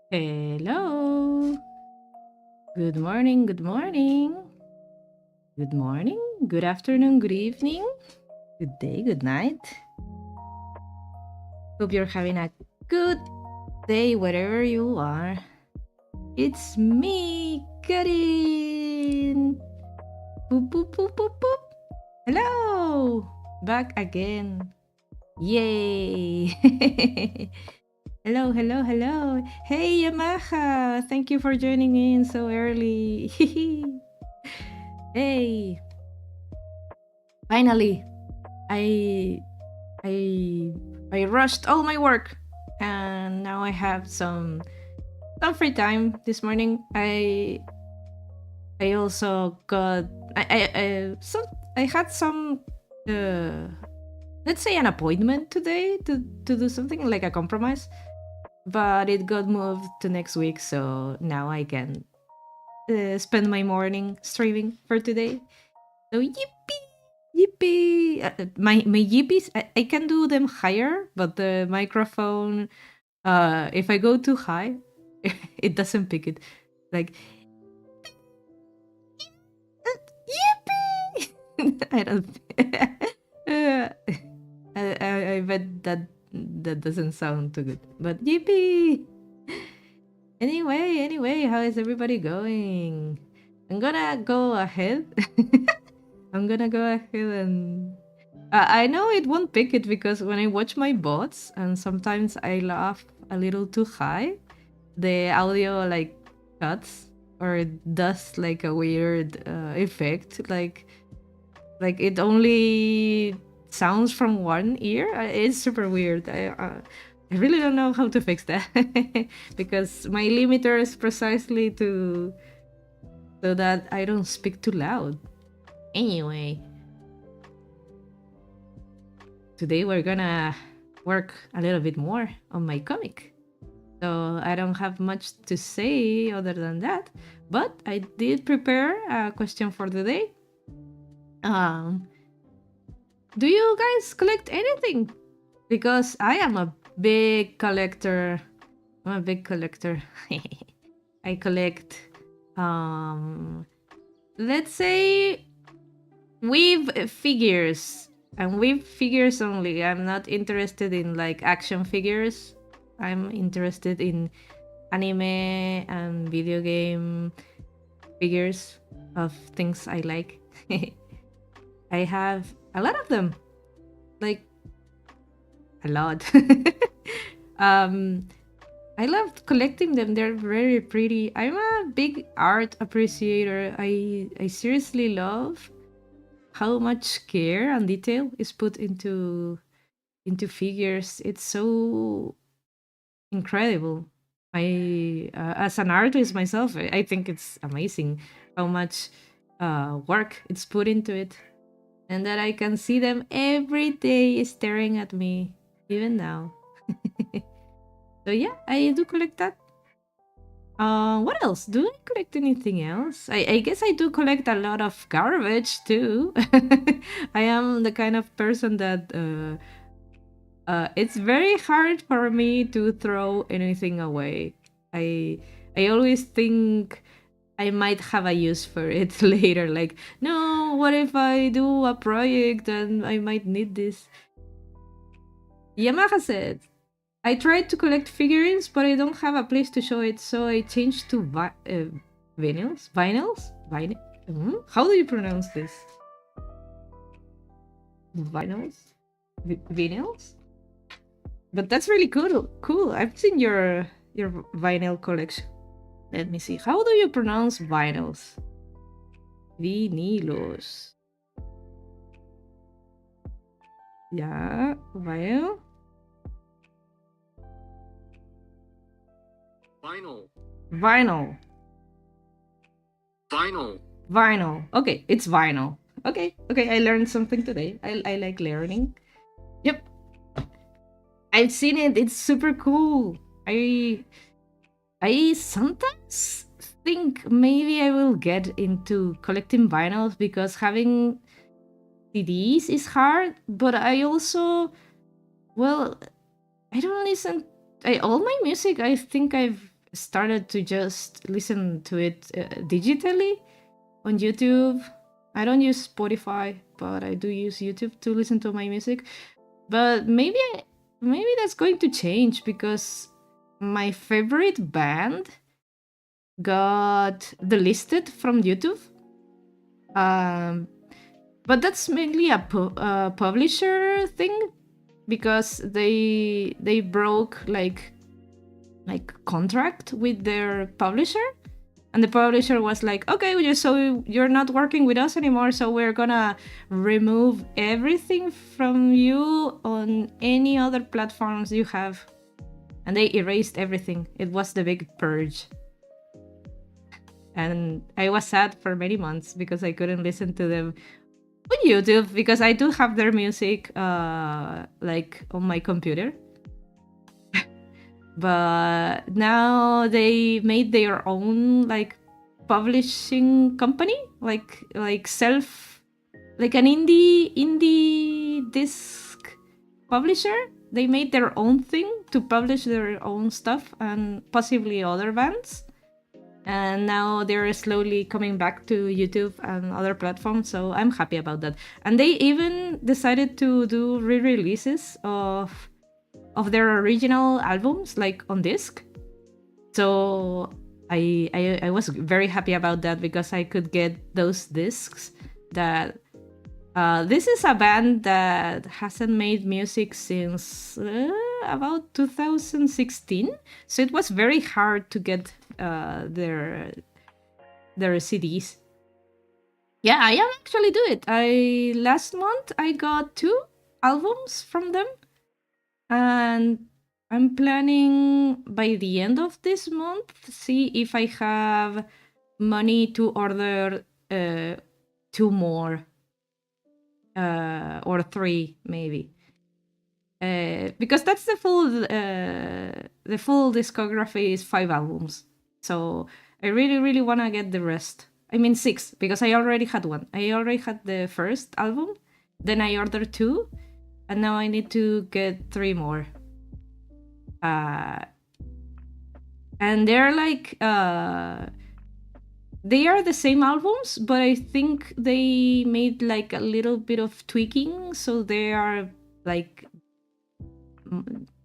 Hello. Good morning, good morning. Good morning, good afternoon, good evening, good day, good night. Hope you're having a good day wherever you are. It's me, Karin. Boop, boop, boop, boop, boop. Hello. Back again. Yay. Hello, hello, hello. Hey, Yamaha. Thank you for joining in so early. Hey. Finally, I I I rushed all my work, and now I have some free time this morning. I also got I had some uh let's say an appointment today to do something like a compromise, but it got moved to next week, so now I can spend my morning streaming for today. So yippee, yippee! My yippies, I can do them higher, but the microphone, if I go too high, it doesn't pick it. Like yippee! I don't. uh, I bet that doesn't sound too good. But yippee! Anyway, how is everybody going? I'm gonna go ahead. I'm gonna go ahead and I know it won't pick it because when I watch my bots and sometimes I laugh a little too high, the audio like cuts or does like a weird effect, like it only sounds from one ear. It's super weird. I really don't know how to fix that because my limiter is precisely to so that I don't speak too loud. Anyway, today we're gonna work a little bit more on my comic. So I don't have much to say other than that, but I did prepare a question for the day. Um, do you guys collect anything? Because I am a big collector. I'm a big collector. I collect, let's say, weave figures and weave figures only. I'm not interested in like action figures. I'm interested in anime and video game figures of things I like. I have a lot of them, like a lot. um, I love collecting them. They're very pretty. I'm a big art appreciator. I seriously love how much care and detail is put into figures. It's so incredible. I as an artist myself, I think it's amazing how much work it's put into it, and that I can see them every day staring at me, even now. So yeah, I do collect that. What else? Do I collect anything else? I guess I do collect a lot of garbage too. I am the kind of person that it's very hard for me to throw anything away. I I always think I might have a use for it later. Like, no, what if I do a project and I might need this? Yamaha said, I tried to collect figurines, but I don't have a place to show it, so I changed to vinyls. Vinyls? How do you pronounce this? Vinyls? Vinyls? But that's really cool. Cool. I've seen your vinyl collection. Let me see. How do you pronounce vinyls? Vinilos. Yeah, vinyl. Vinyl. Vinyl. Vinyl. Vinyl. Okay, it's vinyl. Okay, I learned something today. I like learning. Yep. I've seen it. It's super cool. I sometimes think maybe I will get into collecting vinyls because having CDs is hard, but I also, well, I don't listen. All my music, I think I've started to just listen to it digitally on YouTube. I don't use Spotify, but I do use YouTube to listen to my music. But maybe that's going to change because my favorite band got delisted from YouTube. But that's mainly a publisher thing because they broke like contract with their publisher, and the publisher was like, okay, so you're not working with us anymore, so we're gonna remove everything from you on any other platforms you have. And they erased everything. It was the big purge. And I was sad for many months because I couldn't listen to them on YouTube, because I do have their music like on my computer. But now they made their own like publishing company, like an indie disc publisher. They made their own thing to publish their own stuff and possibly other bands. And now they're slowly coming back to YouTube and other platforms, so I'm happy about that. And they even decided to do re-releases of their original albums, like on disc. So I was very happy about that, because I could get those discs. That this is a band that hasn't made music since about 2016, so it was very hard to get their CDs. Yeah, I am actually do it. Last month I got 2 albums from them, and I'm planning by the end of this month see if I have money to order 2 more or 3 maybe. Because that's the full discography is 5 albums. So I really want to get the rest. I mean 6, because I already had 1. I already had the first album, then I ordered 2, and now I need to get 3 more. And they're like they are the same albums, but I think they made like a little bit of tweaking, so they are like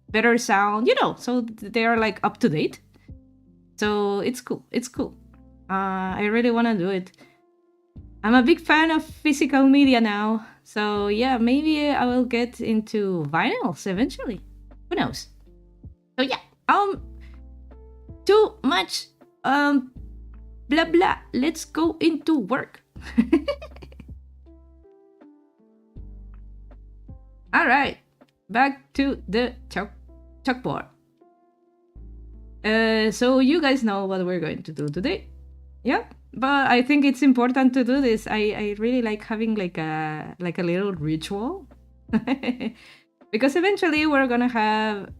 better sound, so they are like up to date. So it's cool. I really want to do it. I'm a big fan of physical media now, so yeah, maybe I will get into vinyls eventually. Who knows? So yeah, too much blah blah. Let's go into work. All right, back to the chalkboard. So you guys know what we're going to do today, yeah? But I think it's important to do this. I really like having like a little ritual, because eventually we're gonna have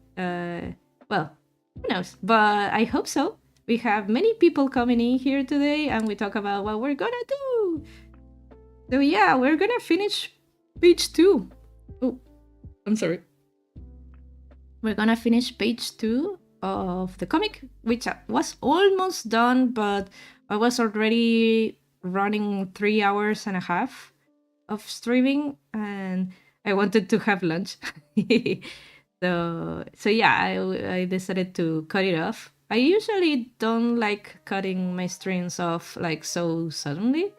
well, who knows? But I hope so. We have many people coming in here today, and we talk about what we're gonna do. So yeah, we're gonna finish page 2. Oh, I'm sorry. We're gonna finish page 2 of the comic, which was almost done, but I was already running 3 hours and a half of streaming, and I wanted to have lunch. So yeah, I decided to cut it off. I usually don't like cutting my streams off like so suddenly,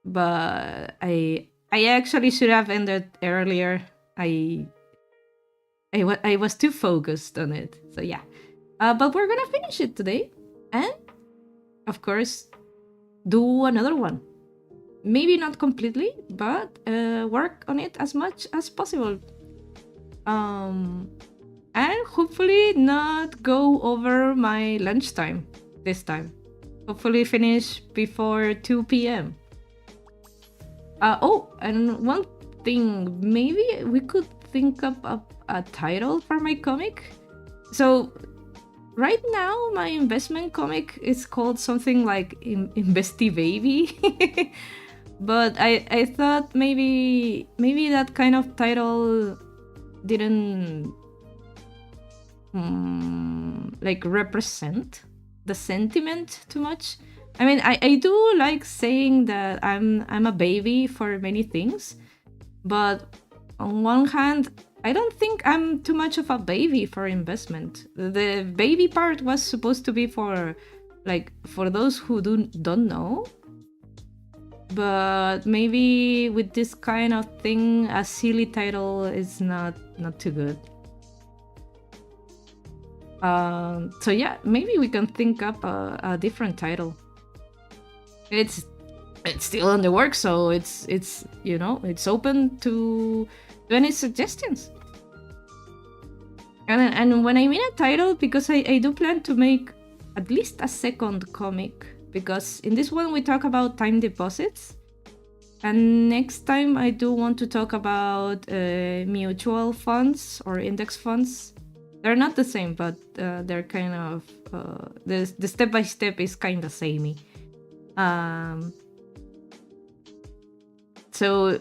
but I actually should have ended earlier. I was too focused on it. So yeah, but we're gonna finish it today, and of course do another one. Maybe not completely, but work on it as much as possible. And hopefully not go over my lunchtime this time. Hopefully finish before 2 p.m. Oh, and one thing, maybe we could think up a title for my comic. So right now my investment comic is called something like Investy Baby. But I thought maybe that kind of title didn't like represent the sentiment too much. I mean, I do like saying that I'm a baby for many things, but on one hand, I don't think I'm too much of a baby for investment. The baby part was supposed to be for those who don't know. But maybe with this kind of thing, a silly title is not too good. So yeah, maybe we can think up a different title. It's still in the work, so it's it's open to any suggestions. And when I mean a title, because I do plan to make at least a second comic, because in this one we talk about time deposits, and next time I do want to talk about mutual funds or index funds. They're not the same, but they're kind of the step by step is kind of samey. So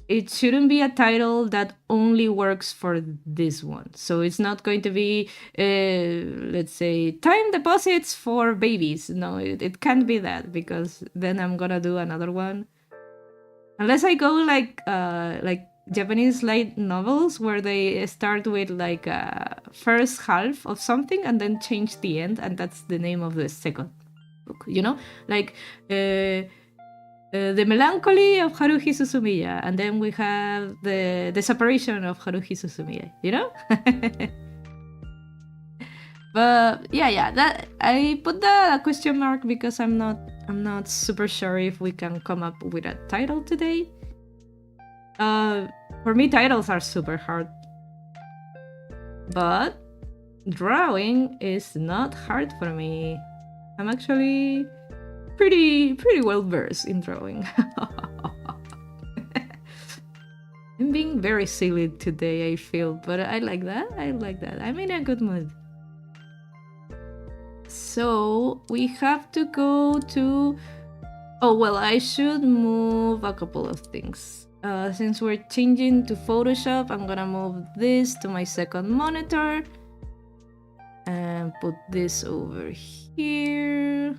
it shouldn't be a title that only works for this one. So it's not going to be, let's say, time deposits for babies. No, it can't be that, because then I'm gonna do another one. Unless I go like Japanese light novels, where they start with like a first half of something and then change the end, and that's the name of the second book. Like the melancholy of Haruhi Suzumiya, and then we have the separation of Haruhi Suzumiya. But yeah, that I put that a question mark because I'm not super sure if we can come up with a title today. For me, titles are super hard, but drawing is not hard for me. I'm actually pretty well versed in drawing. I'm being very silly today, I feel, but I like that. I'm in a good mood. So we have to go to... Oh, well, I should move a couple of things. Since we're changing to Photoshop, I'm gonna move this to my second monitor and put this over here.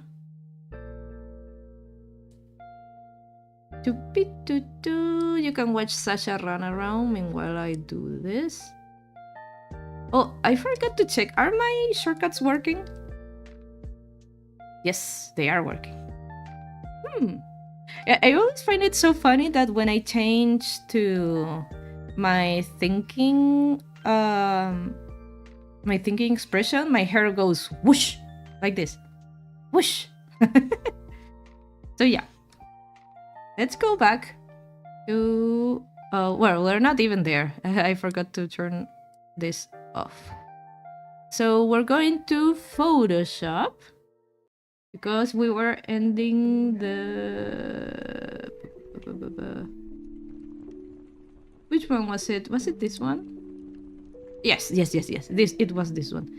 You can watch Sasha run around meanwhile I do this. Oh, I forgot to check. Are my shortcuts working? Yes, they are working. I always find it so funny that when I change to my thinking expression, my hair goes whoosh, like this. Whoosh. So yeah. Let's go back to... well, we're not even there. I forgot to turn this off. So we're going to Photoshop, because we were ending the... Which one was it? Was it this one? Yes. It was this one.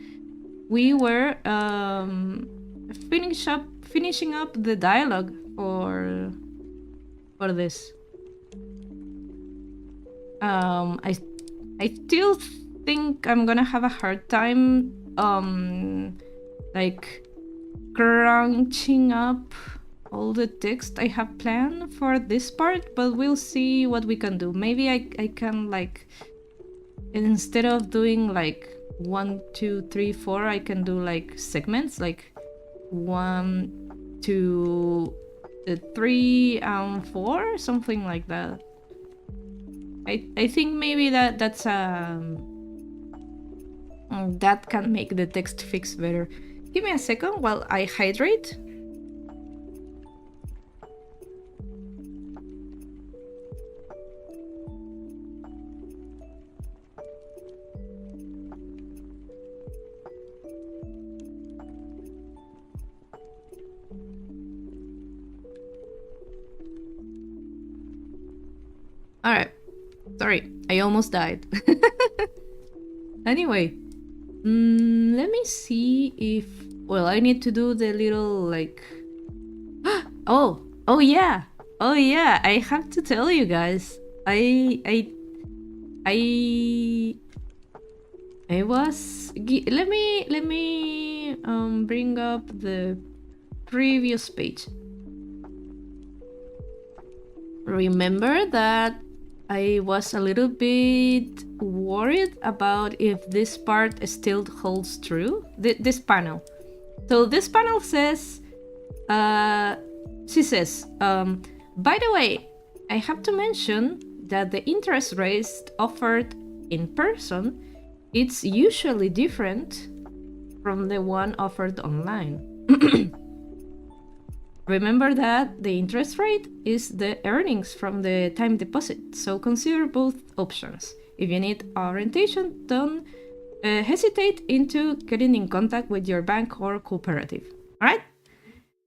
We were finishing up the dialogue for this. I still think I'm gonna have a hard time like crunching up all the text I have planned for this part, but we'll see what we can do. Maybe I can, like, instead of doing like 1, 2, 3, 4, I can do like segments, like 1, 2, 3 and 4, something like that. I think maybe that's that can make the text fix better. Give me a second while I hydrate. Alright. Sorry, I almost died. Anyway, let me see if... Well, I need to do the little, like... Oh yeah! I have to tell you guys. I I was let me bring up the previous page. Remember that I was a little bit worried about if this part still holds true. This panel. So this panel says, she says, by the way, I have to mention that the interest rates offered in person, it's usually different from the one offered online. Remember that the interest rate is the earnings from the time deposit, so consider both options. If you need orientation, don't hesitate into getting in contact with your bank or cooperative. All right?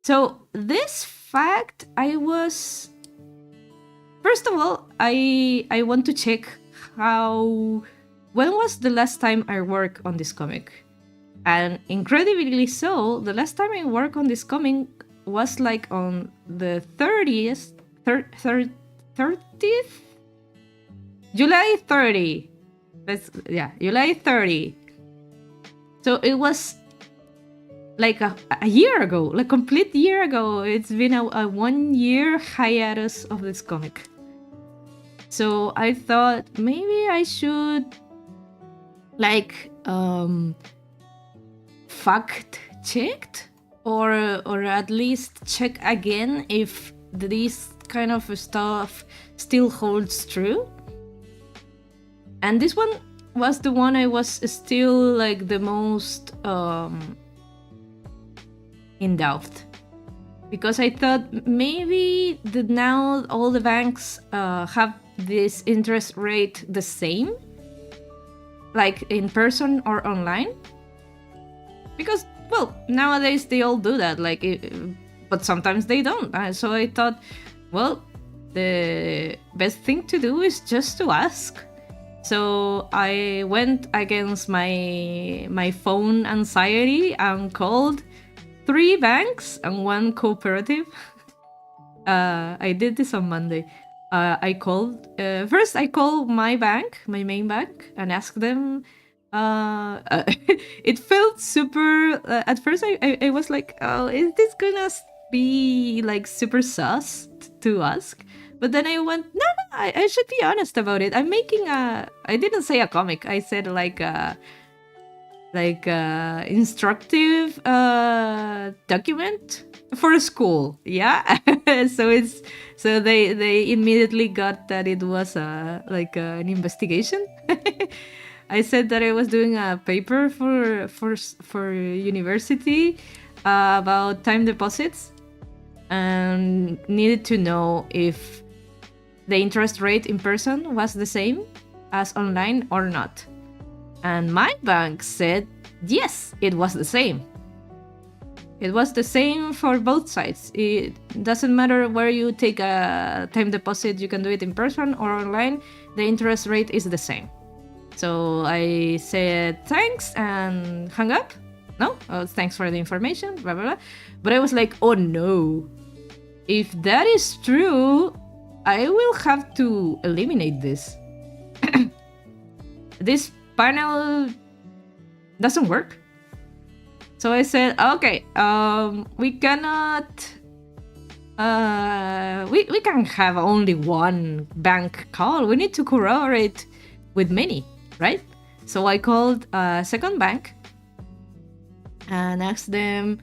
So this fact, first of all, I want to check when was the last time I worked on this comic? And incredibly so, the last time I worked on this comic was like on the 30th, 30th? July 30. July 30. So it was like a year ago, like complete year ago. It's been a 1 year hiatus of this comic. So I thought maybe I should like fact checked or at least check again if this kind of stuff still holds true. And this one was the one I was still like the most in doubt, because I thought maybe now all the banks have this interest rate the same, like in person or online, because well, nowadays they all do that, like, but sometimes they don't. So I thought, well, the best thing to do is just to ask. So I went against my phone anxiety and called 3 banks and 1 cooperative. I did this on Monday. I called first. I called my bank, my main bank, and asked them. It felt super. At first, I was like, "Oh, is this gonna be like super sus to ask?" But then I went, "No, I should be honest about it. I'm making a. I didn't say a comic. I said like a instructive document for a school." Yeah. So they immediately got that it was an investigation. I said that I was doing a paper for university about time deposits and needed to know if the interest rate in person was the same as online or not. And my bank said, yes, it was the same. It was the same for both sides. It doesn't matter where you take a time deposit, you can do it in person or online, the interest rate is the same. So I said thanks and hung up. No? Oh, thanks for the information, blah, blah, blah. But I was like, oh no. If that is true, I will have to eliminate this. This panel doesn't work. So I said, okay, we cannot... we can have only one bank call. We need to corroborate with many, right? So I called a second bank and asked them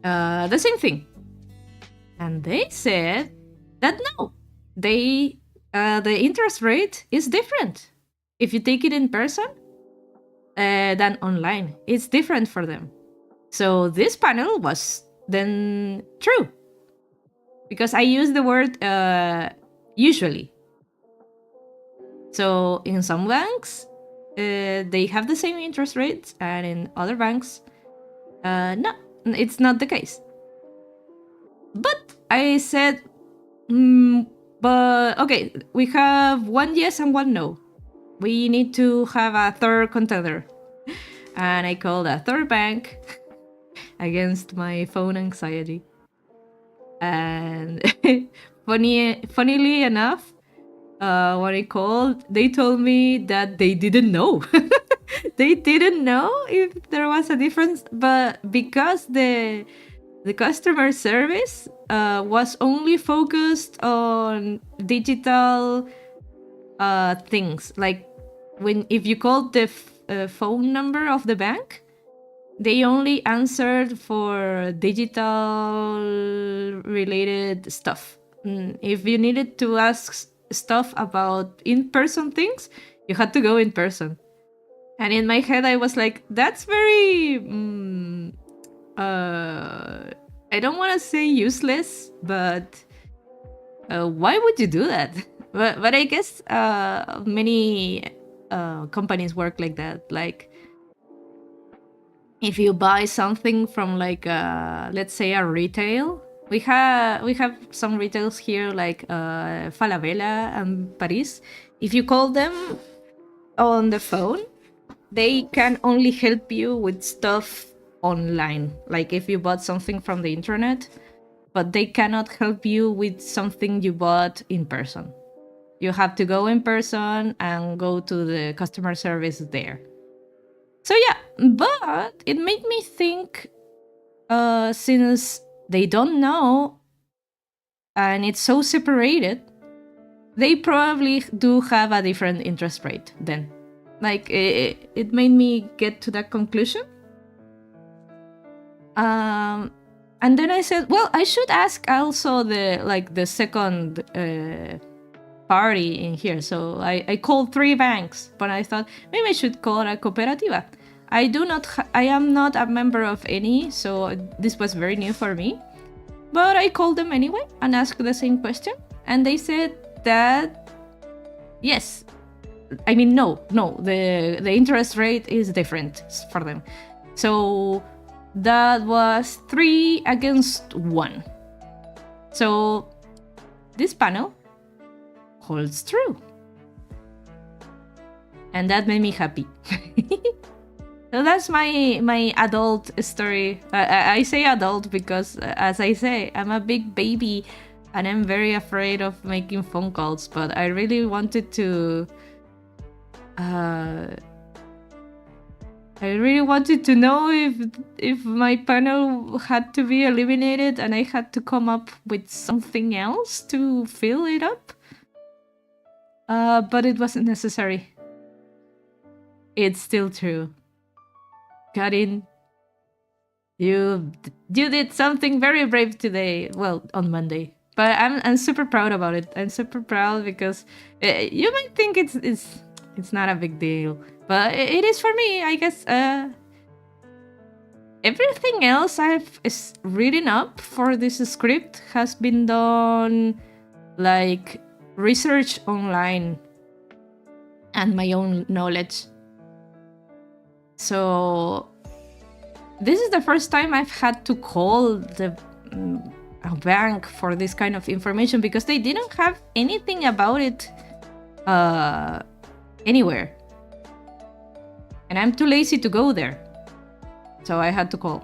the same thing. And they said that no, the interest rate is different. If you take it in person than online, it's different for them. So this panel was then true, because I used the word usually. So in some banks, they have the same interest rates, and in other banks, no, it's not the case. But I said, but okay, we have 1 yes and 1 no. We need to have a third contender. And I called a third bank against my phone anxiety. And funnily enough, when I called, they told me that they didn't know. they didn't know if there was a difference, but because the customer service was only focused on digital things, like if you called the phone number of the bank, they only answered for digital related stuff. If you needed to ask stuff about in-person things, you had to go in person. And in my head, I was like, that's very, I don't want to say useless, but why would you do that? But I guess many companies work like that. Like, if you buy something from like let's say a retail, we have some retails here like Falabella and Paris. If you call them on the phone, they can only help you with stuff online, like if you bought something from the internet, but they cannot help you with something you bought in person. You have to go in person and go to the customer service there. So yeah, but it made me think, since they don't know and it's so separated, they probably do have a different interest rate then. Like, it made me get to that conclusion. And then I said, well, I should ask also the second party in here. So I called 3 banks, but I thought maybe I should call a cooperativa. I am not a member of any, so this was very new for me. But I called them anyway and asked the same question, and they said that yes, I mean no, the interest rate is different for them. So that was 3 against 1. So this panel holds true, and that made me happy. So that's my adult story. I say adult because, as I say, I'm a big baby and I'm very afraid of making phone calls, but I really wanted to know if my panel had to be eliminated and I had to come up with something else to fill it up. But it wasn't necessary. It's still true. Karin, you did something very brave today. Well, on Monday, but I'm super proud about it. I'm super proud because you might think it's not a big deal, but it is for me, I guess. Everything else I've written up for this script has been done like research online and my own knowledge. So this is the first time I've had to call a bank for this kind of information because they didn't have anything about it anywhere. And I'm too lazy to go there. So I had to call.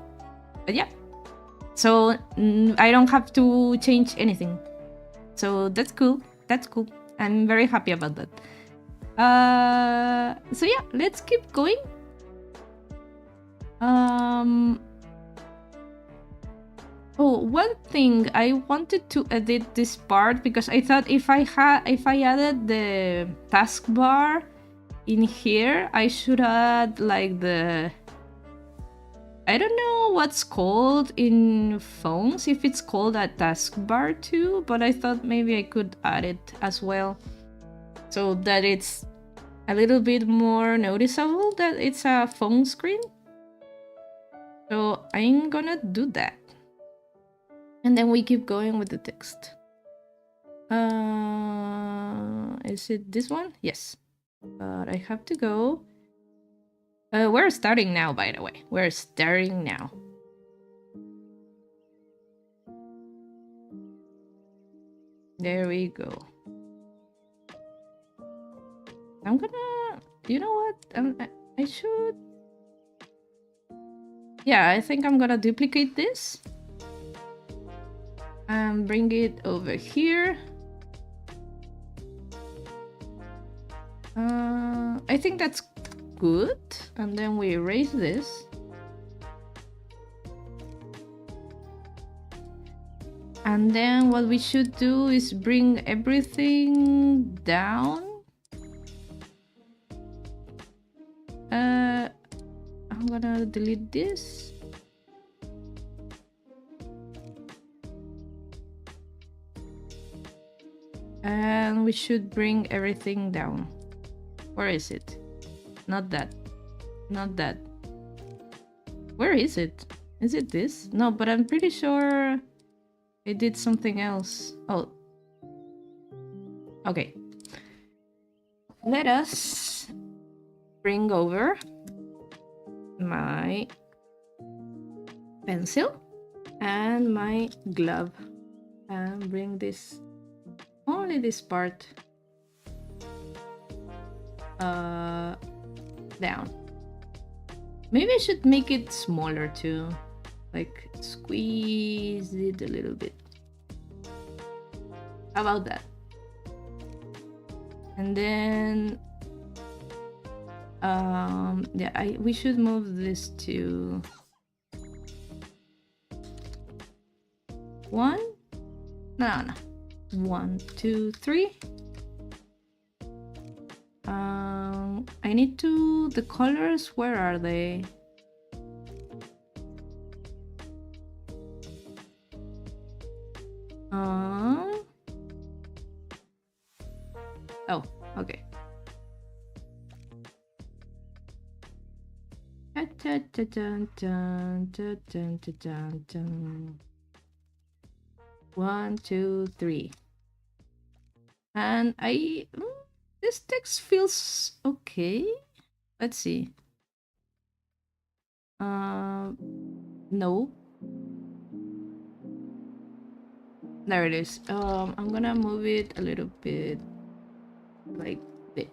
But yeah. So I don't have to change anything. So that's cool. That's cool. I'm very happy about that. So yeah, let's keep going. Oh, one thing, I wanted to edit this part because I thought if I added the taskbar in here, I should add like the, I don't know what's called in phones, if it's called a taskbar too, but I thought maybe I could add it as well so that it's a little bit more noticeable that it's a phone screen. So I'm gonna do that. And then we keep going with the text. Is it this one? Yes. But I have to go. We're starting now, by the way. We're starting now. There we go. I'm gonna... You know what? I should... Yeah, I think I'm gonna duplicate this. And bring it over here. I think that's good. And then we erase this. And then what we should do is bring everything down. I'm gonna delete this. And we should bring everything down. Where is it? Not that. Not that. Where is it? Is it this? No, but I'm pretty sure I did something else. Oh. Okay. Let us bring over my pencil and my glove and bring this, only this part, down. Maybe I should make it smaller too, like squeeze it a little bit. How about that? And then yeah, we should move this to 1. No. 1, 2, 3. I need to, the colors, where are they? Oh, okay. One, two, three. And this text feels okay. Let's see. No. There it is. I'm gonna move it a little bit like there.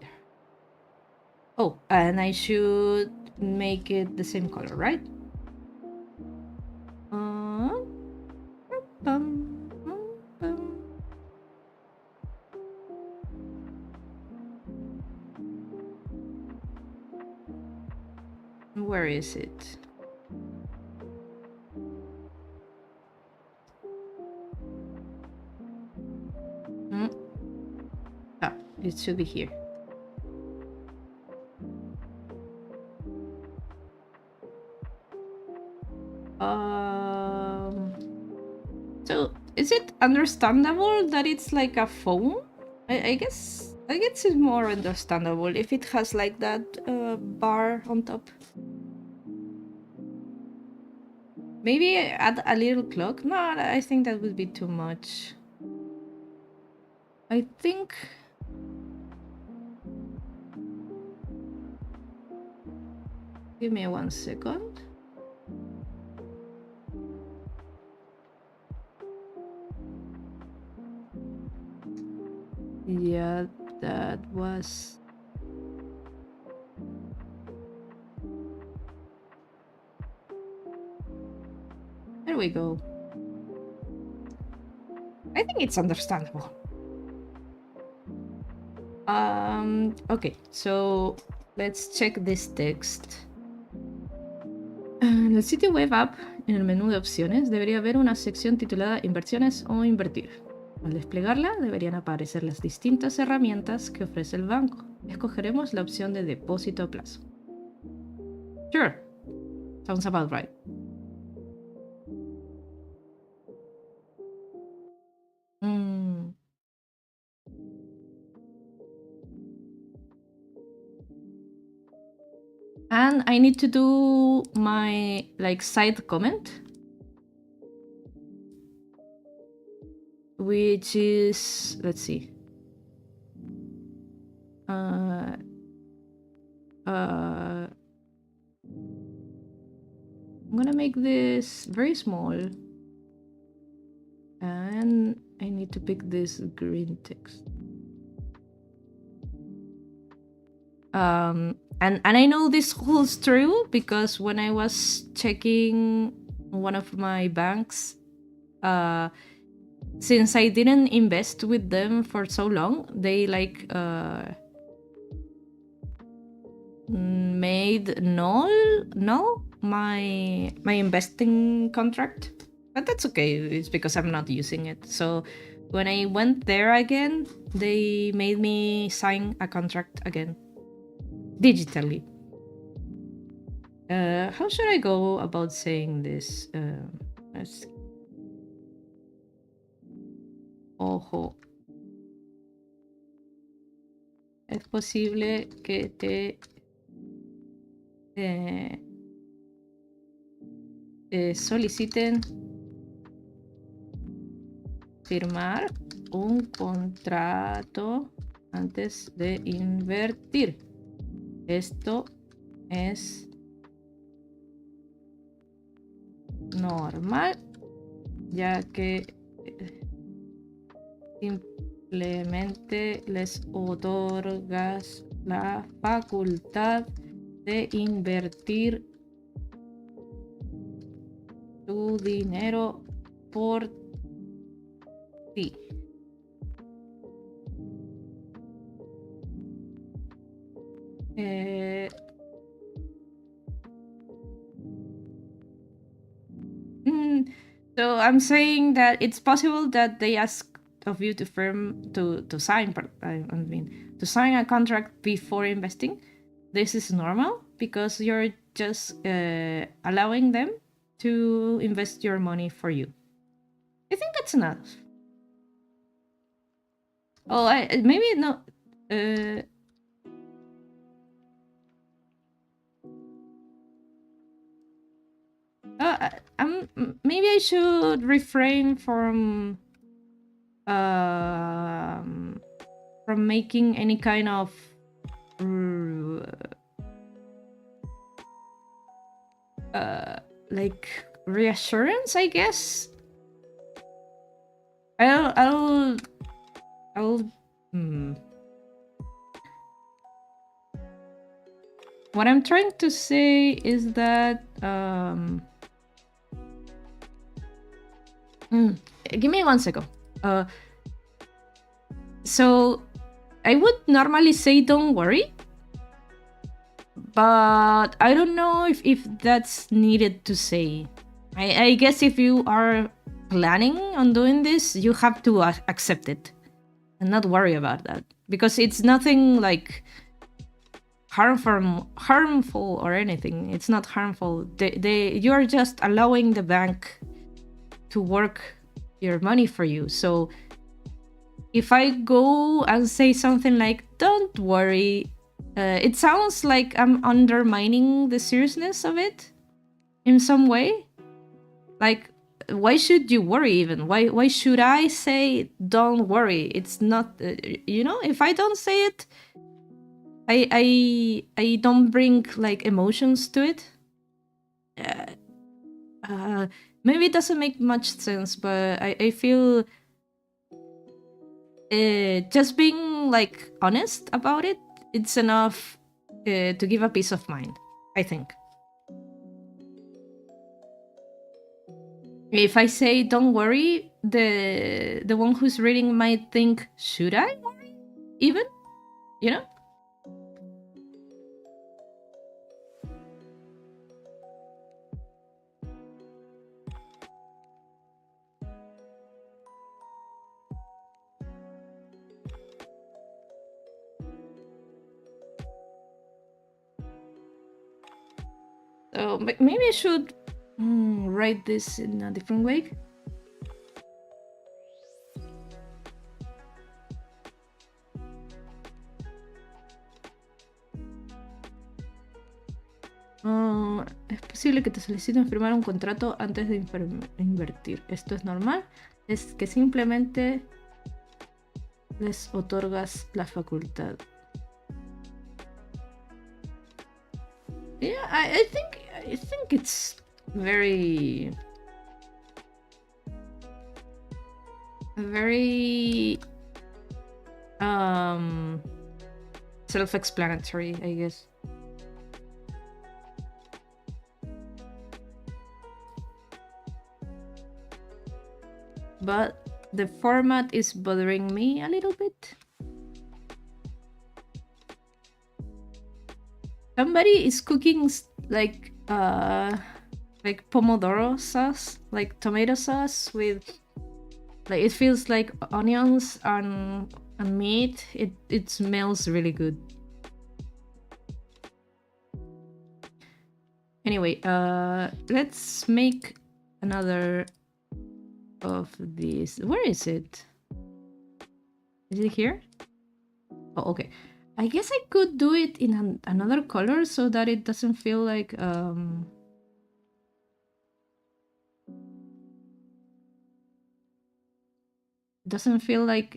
Oh, and I should make it the same color, right? Where is it? Ah, it should be here. So is it understandable that it's like a phone? I guess it's more understandable if it has like that bar on top. Maybe add a little clock? No, I think that would be too much. I think... Give me 1 second. Yeah, that was... There we go. I think it's understandable. Okay, so let's check this text. En el sitio web app, en el menú de opciones, debería haber una sección titulada Inversiones o Invertir. Al desplegarla, deberían aparecer las distintas herramientas que ofrece el banco. Escogeremos la opción de depósito a plazo. Sure. Sounds about right. And I need to do my side comment, which is, let's see. I'm gonna make this very small, and I need to pick this green text. And I know this holds true because when I was checking one of my banks, since I didn't invest with them for so long, they made null my investing contract, but that's okay. It's because I'm not using it. So when I went there again, they made me sign a contract again digitally. How should I go about saying this? Let's see. Ojo. Es posible que te soliciten firmar un contrato antes de invertir. Esto es normal, ya que simplemente les otorgas la facultad de invertir tu dinero por ti. So I'm saying that it's possible that they ask of you to sign to sign a contract before investing. This is normal because you're just allowing them to invest your money for you. I think that's enough. Oh, maybe no. Maybe I should refrain from making any kind of like reassurance, I guess. I'll What I'm trying to say is that give me 1 second. So I would normally say don't worry, but I don't know if that's needed to say. I guess if you are planning on doing this, you have to accept it and not worry about that, because it's nothing like harmful or anything. It's not harmful. You're just allowing the bank to work your money for you. So if I go and say something like don't worry, it sounds like I'm undermining the seriousness of it in some way. Like, why should you worry even? Why should I say don't worry? It's not, if I don't say it, I don't bring like emotions to it. Maybe it doesn't make much sense, but I feel just being like honest about it, it's enough to give a peace of mind, I think. If I say don't worry, the one who's reading might think, should I worry even? You know? So maybe I should write this in a different way. Es posible que te soliciten firmar un contrato antes de invertir. Esto es normal. Es que simplemente les otorgas la facultad. Yeah, I think it's very self-explanatory, I guess. But the format is bothering me a little bit. somebody is cooking like pomodoro sauce, like tomato sauce with, like, it feels like onions and meat. It smells really good. Anyway, let's make another of these. Where is it? Is it here? Oh, okay. I guess I could do it in another color so that it doesn't feel like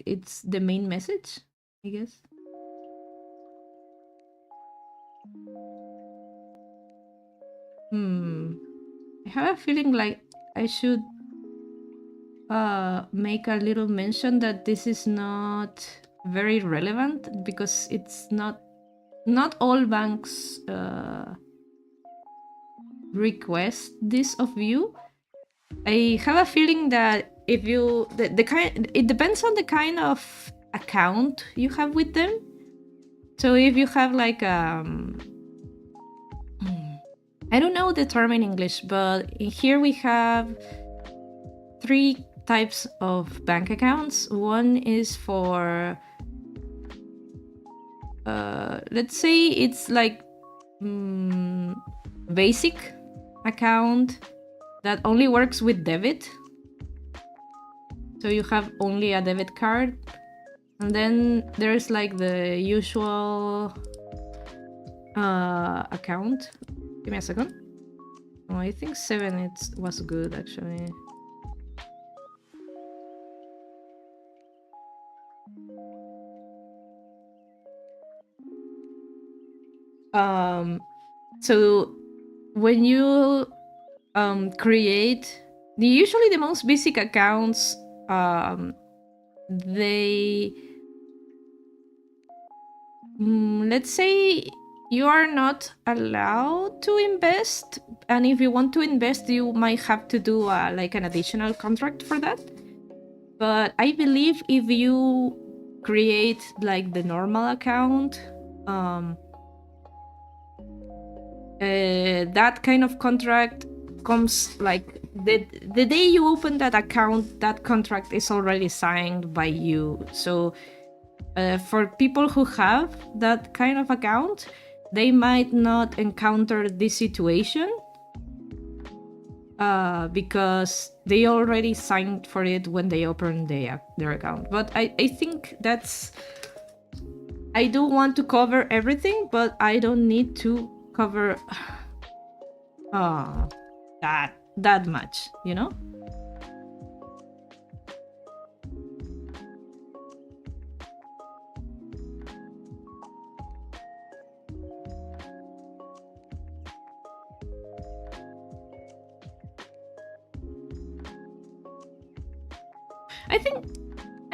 it's the main message, I guess. I have a feeling like I should make a little mention that this is not very relevant, because it's not all banks request this of you. I have a feeling that if you the kind, it depends on the kind of account you have with them. So if you have like I don't know the term in English, but here we have 3 types of bank accounts. One is for let's say it's like basic account that only works with debit. So you have only a debit card. And then there's like the usual account. Give me a second. Oh, I think 7 was good actually. So when you create usually the most basic accounts, they let's say you are not allowed to invest, and if you want to invest you might have to do like an additional contract for that. But I believe if you create like the normal account, that kind of contract comes like the day you open that account, that contract is already signed by you. So for people who have that kind of account, they might not encounter this situation because they already signed for it when they open their account. But I think that's, I do want to cover everything, but I don't need to cover that much, you know?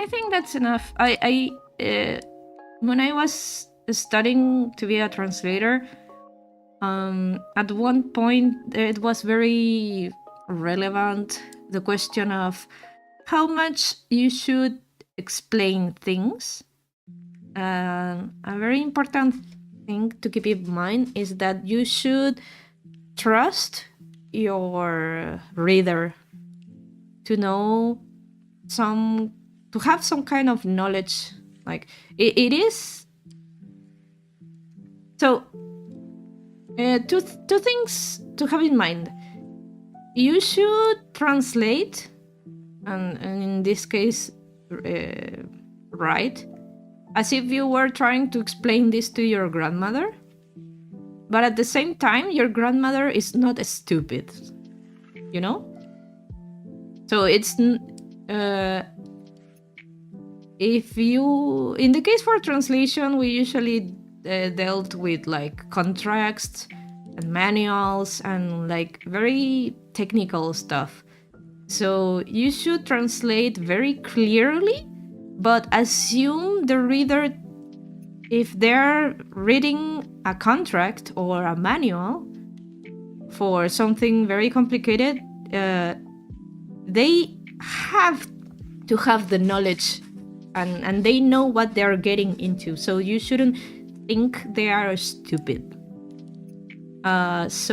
I think that's enough. I when I was studying to be a translator, at one point it was very relevant, the question of how much you should explain things. A very important thing to keep in mind is that you should trust your reader to know to have some kind of knowledge. Like it is. So two things to have in mind. You should translate, and in this case, write, as if you were trying to explain this to your grandmother. But at the same time, your grandmother is not stupid, you know? So it's if you, in the case for translation, we usually dealt with like contracts and manuals and like very technical stuff. So you should translate very clearly, but assume the reader, if they're reading a contract or a manual for something very complicated, they have to have the knowledge and they know what they're getting into. So you shouldn't think they are stupid. That's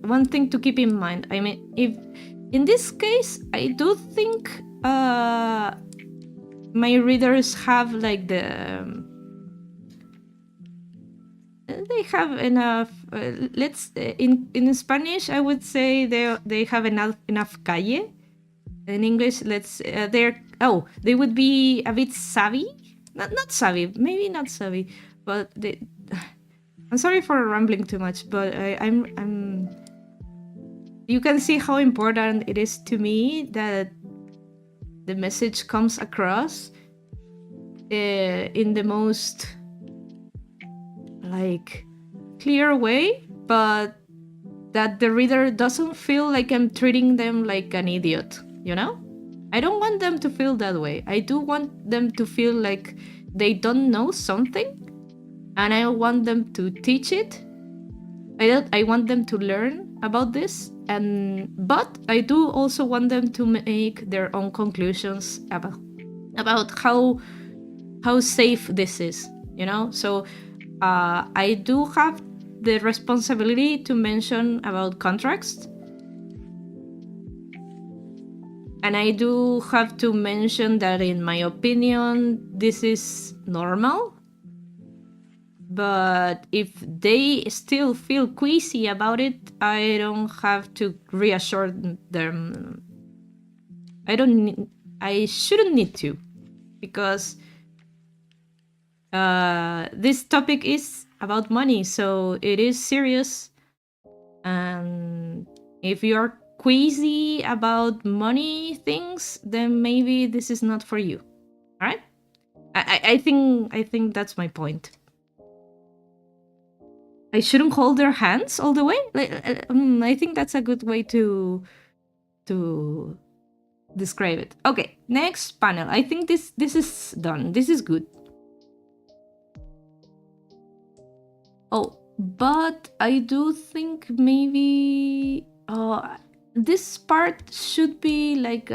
one thing to keep in mind. I mean, if in this case, I do think my readers have like they have enough. In Spanish, I would say they have enough calle. In English, they would be a bit savvy. Not savvy, maybe not savvy, but I'm sorry for rambling too much, but I'm. You can see how important it is to me that the message comes across in the most like clear way, but that the reader doesn't feel like I'm treating them like an idiot, you know? I don't want them to feel that way. I do want them to feel like they don't know something, and I want them to teach it. I want them to learn about this, but I do also want them to make their own conclusions about how safe this is, you know? So I do have the responsibility to mention about contracts. And I do have to mention that, in my opinion, this is normal. But if they still feel queasy about it, I don't have to reassure them. I shouldn't need to, because this topic is about money, so it is serious. And if you're queasy about money things, then maybe this is not for you. All right? I think that's my point. I shouldn't hold their hands all the way. I think that's a good way to describe it. Okay, next panel. I think this is done. This is good. Oh, but I do think maybe this part should be like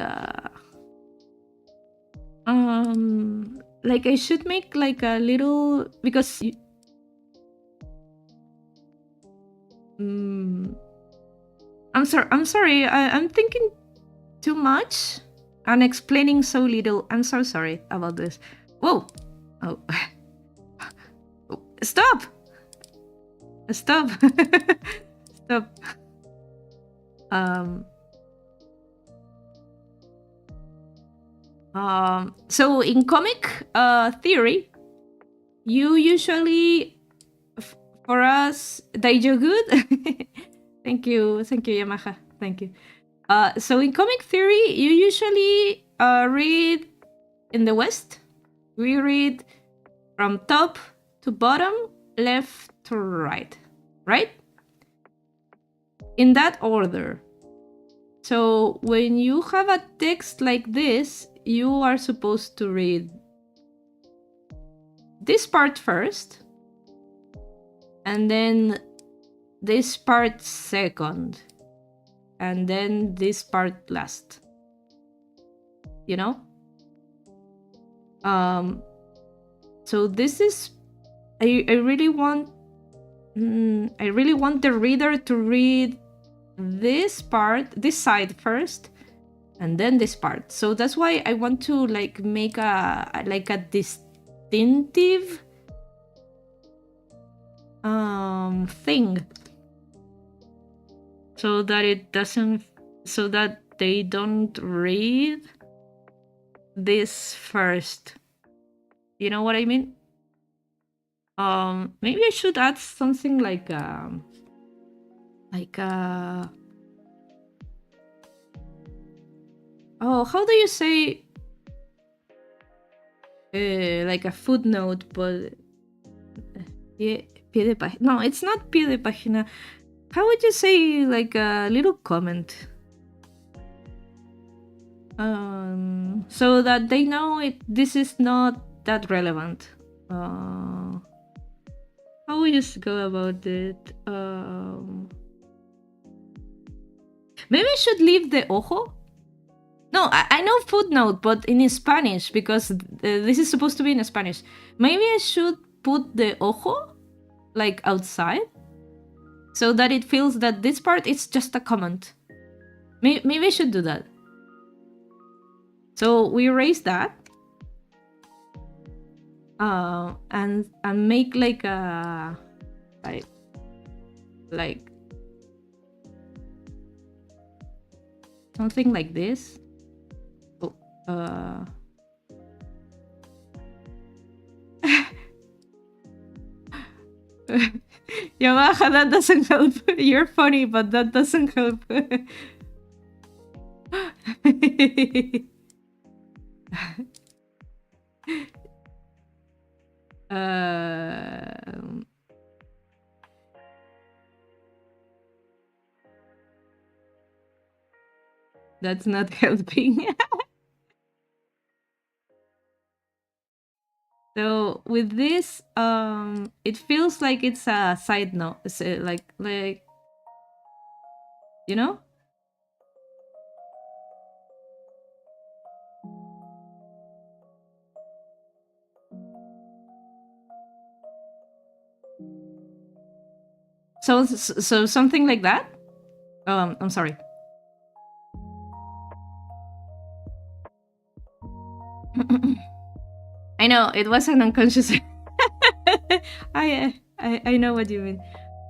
like I should make like a little, because I'm sorry. I'm thinking too much and explaining so little. I'm so sorry about this. Whoa! Oh, stop! Stop! Stop! So in comic theory, you usually, for us, Daijo good. Thank you, Yamaha. Thank you. So in comic theory, you usually read in the West. We read from top to bottom, left to right, right? In that order. So when you have a text like this, you are supposed to read this part first, and then this part second, and then this part last. You know? So this is, I really want the reader to read this part, this side first, and then this part. So that's why I want to like make a distinctive thing, so that they don't read this first. You know what I mean? Maybe I should add something like oh, how do you say like a footnote, but pie de página? No, it's not pie de página. How would you say like a little comment? So that they know this is not that relevant. How would you go about it? Maybe I should leave the ojo. No, I know footnote, but in Spanish, because this is supposed to be in Spanish. Maybe I should put the ojo, like outside, so that it feels that this part is just a comment. Maybe I should do that. So we erase that, and make like a like something like this. Oh, Yamaha, that doesn't help. You're funny, but that doesn't help. Um, that's not helping. So with this, it feels like it's a side note. It's like you know. So something like that. I'm sorry. I know it was an unconscious. I know what you mean.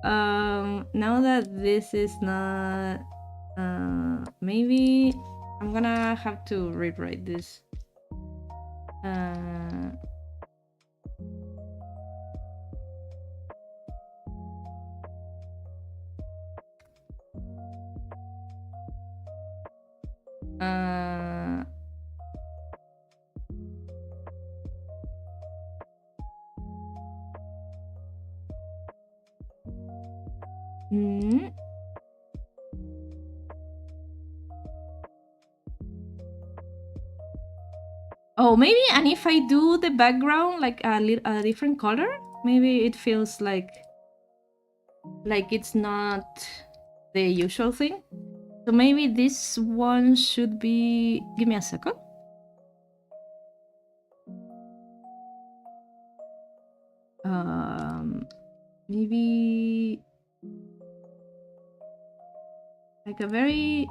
Now that this is not, maybe I'm gonna have to rewrite this. Oh, maybe, and if I do the background like a different color, maybe it feels like it's not the usual thing. So maybe this one should be. Give me a second. Maybe like a very.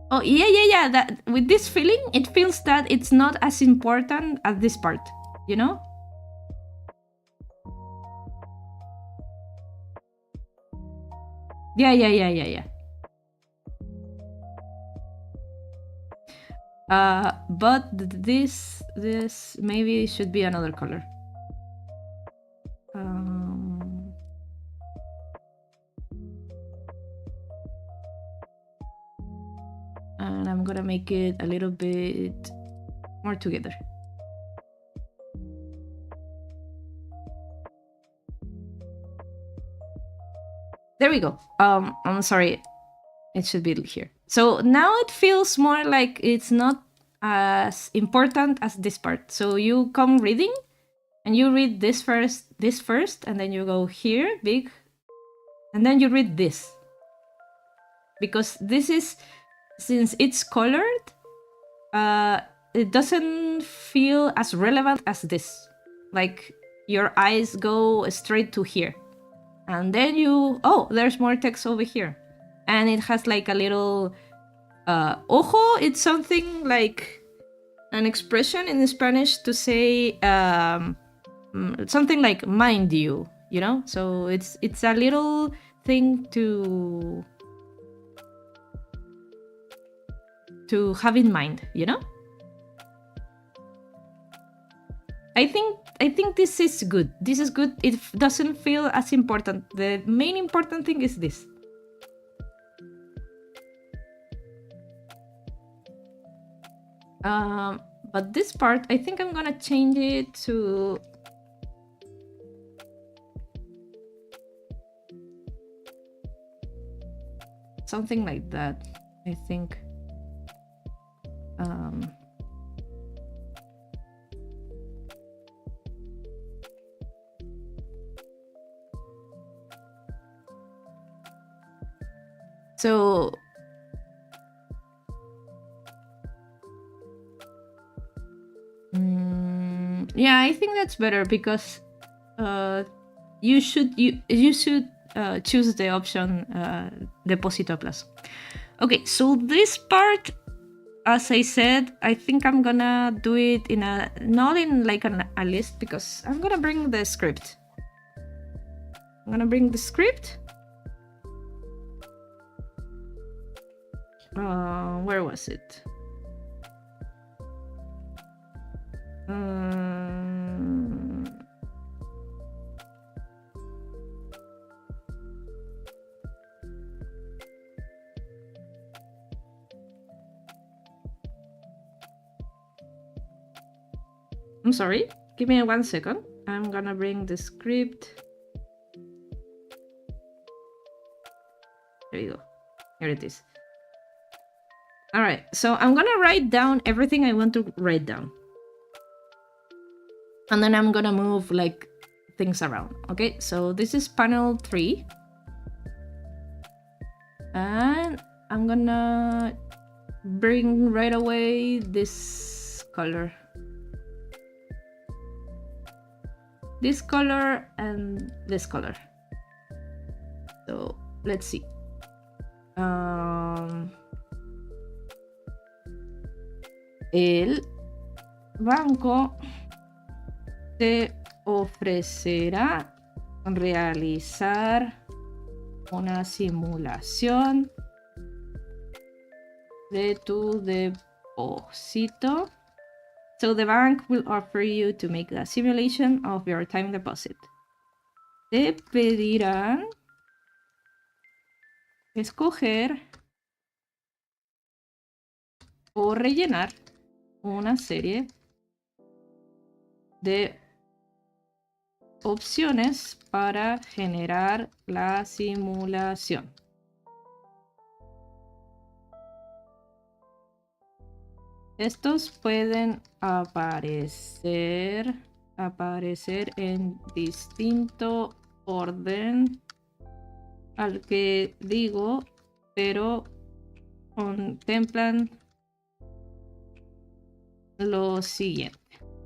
Oh yeah. That with this feeling, it feels that it's not as important as this part. You know. Yeah. But this maybe should be another color. And I'm gonna make it a little bit more together. There we go. I'm sorry. It should be here. So now it feels more like it's not as important as this part. So you come reading and you read this first, and then you go here, big, and then you read this. Because this is, since it's colored, it doesn't feel as relevant as this. Like your eyes go straight to here. And then oh, there's more text over here. And it has like a little ojo. It's something like an expression in Spanish to say something like mind you, you know? So it's a little thing to have in mind, you know? I think this is good. This is good. It doesn't feel as important. The main important thing is this. But this part, I think I'm gonna change it to something like that, I think. So Yeah, I think that's better because you should choose the option Depósito a plazo. Okay, so this part, as I said, I think I'm gonna do it in a not in like a list because I'm gonna bring the script. I'm gonna bring the script. Where was it? I'm sorry. Give me 1 second. I'm gonna bring the script. There you go. Here it is. All right. So I'm gonna write down everything I want to write down. And then I'm gonna move like things around. Okay. So this is panel 3. And I'm gonna bring right away this color. This color and this color. So let's see. El banco te ofrecerá realizar una simulación de tu depósito. So the bank will offer you to make a simulation of your time deposit. Te pedirán escoger o rellenar una serie de opciones para generar la simulación. Estos pueden aparecer en distinto orden al que digo, pero contemplan lo siguiente.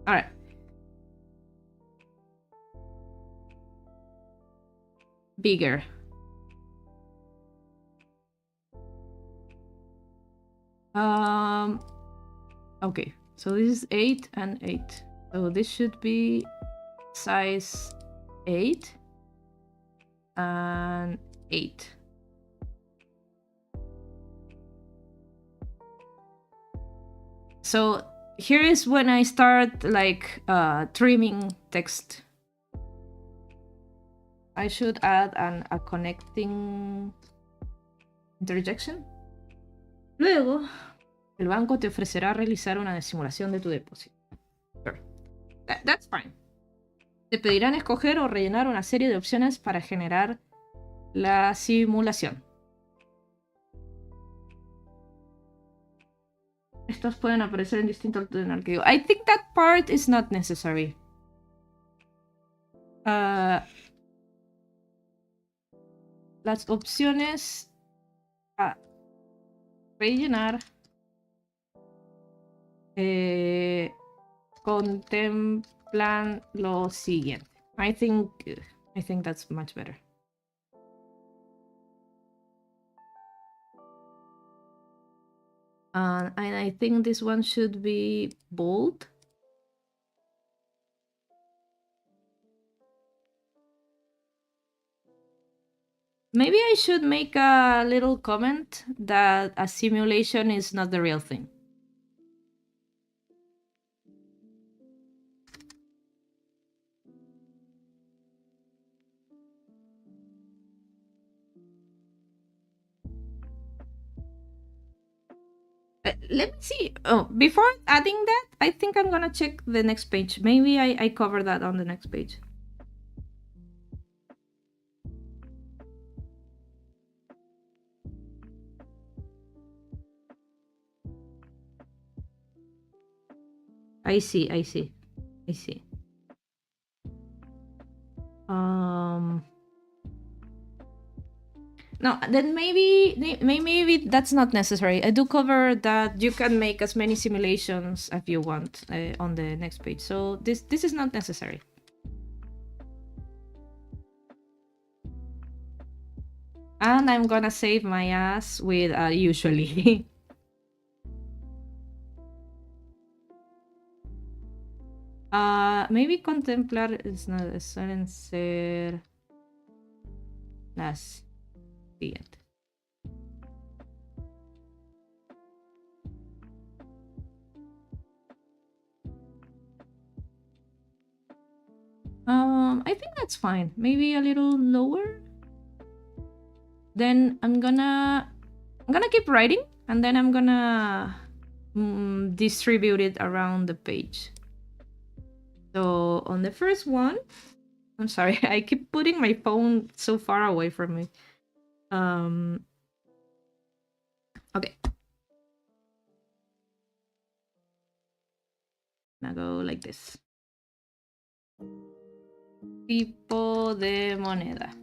All right. Bigger. Okay, so this is 8 and 8. So this should be size 8 and 8. So here is when I start like trimming text. I should add a connecting interjection. Luego, el banco te ofrecerá realizar una simulación de tu depósito. Sure. That's fine. Te pedirán escoger o rellenar una serie de opciones para generar la simulación. Estos pueden aparecer en distinto orden al que digo. I think that part is not necessary. Las opciones a rellenar contemplan lo siguiente. I think that's much better. And I think this one should be bold. Maybe I should make a little comment that a simulation is not the real thing. Let me see. Oh, before adding that, I think I'm gonna check the next page. Maybe I cover that on the next page. I see. No, then maybe that's not necessary. I do cover that you can make as many simulations as you want on the next page. So this is not necessary. And I'm gonna save my ass with usually. Maybe contemplar suelen ser las siguientes. I think that's fine. Maybe a little lower. Then I'm gonna keep writing, and then I'm gonna distribute it around the page. So on the first one, I'm sorry, I keep putting my phone so far away from me. Okay. I'm gonna go like this. Tipo de moneda.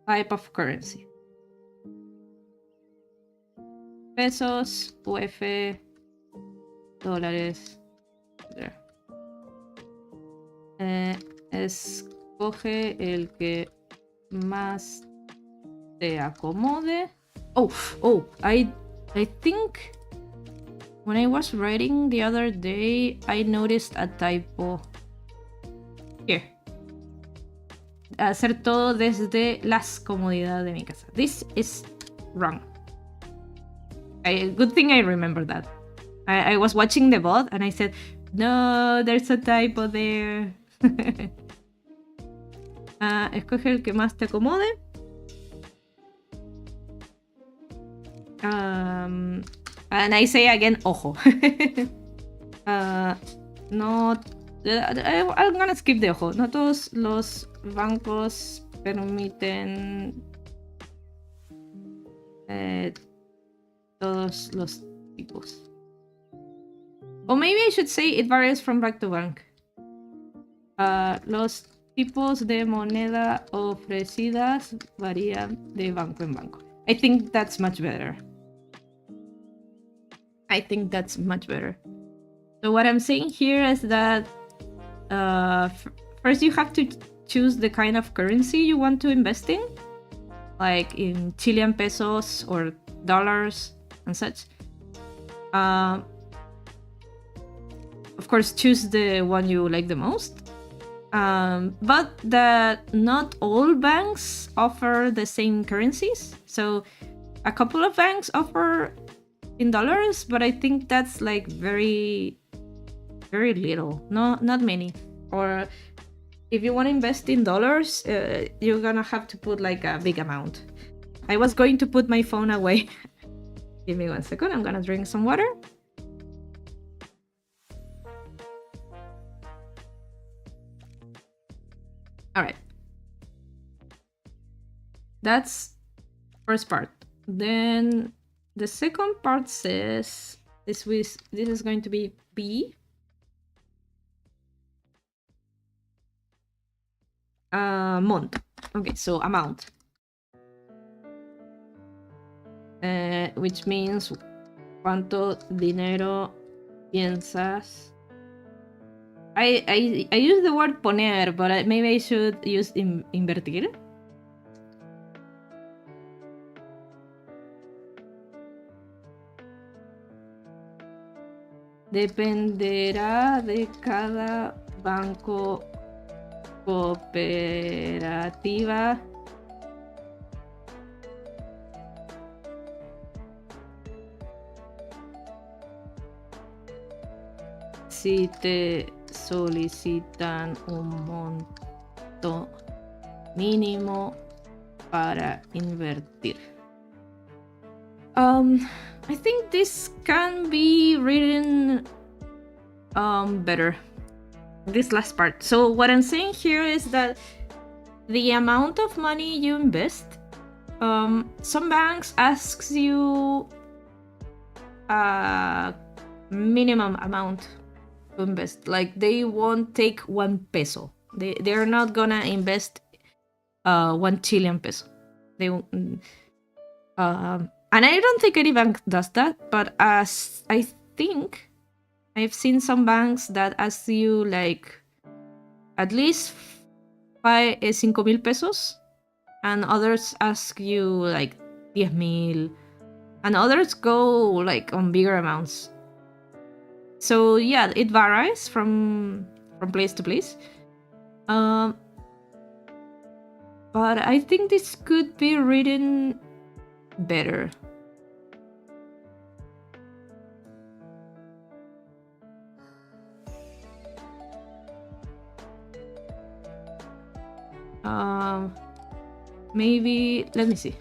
Type of currency. Pesos, UF, dólares. Escoge el que más te acomode. Oh, I think when I was writing the other day, I noticed a typo. Here. Hacer todo desde las comodidades de mi casa. This is wrong. Good thing I remember that. I was watching the bot and I said, no, there's a typo there. Escoge el que más te acomode. And I say again, ojo. No, I'm gonna skip the ojo. No todos los bancos permiten todos los tipos. Or maybe I should say it varies from bank to bank. Los tipos de moneda ofrecidas varían de banco en banco. I think that's much better. So what I'm saying here is that first you have to choose the kind of currency you want to invest in, like in Chilean pesos or dollars and such. Of course, choose the one you like the most. But not all banks offer the same currencies. So a couple of banks offer in dollars, but I think that's like very, very little. No, not many. Or if you want to invest in dollars, you're gonna have to put like a big amount. I was going to put my phone away. Give me 1 second. I'm gonna drink some water. All right. That's first part. Then the second part says this is going to be B. Month. Okay, so amount. Which means cuánto dinero piensas. I use the word poner, but maybe I should use invertir. Dependerá de cada banco, cooperativa, si te solicitan un monto mínimo para invertir. I think this can be written better. This last part. So what I'm saying here is that the amount of money you invest, some banks asks you a minimum amount to invest. Like they won't take 1 peso. They're not gonna invest 1 Chilean peso. They and I don't think any bank does that, but as I think I've seen some banks that ask you like at least 5,000 pesos, and others ask you like 10,000, and others go like on bigger amounts. So yeah, it varies from place to place. But I think this could be written better. Maybe, let me see.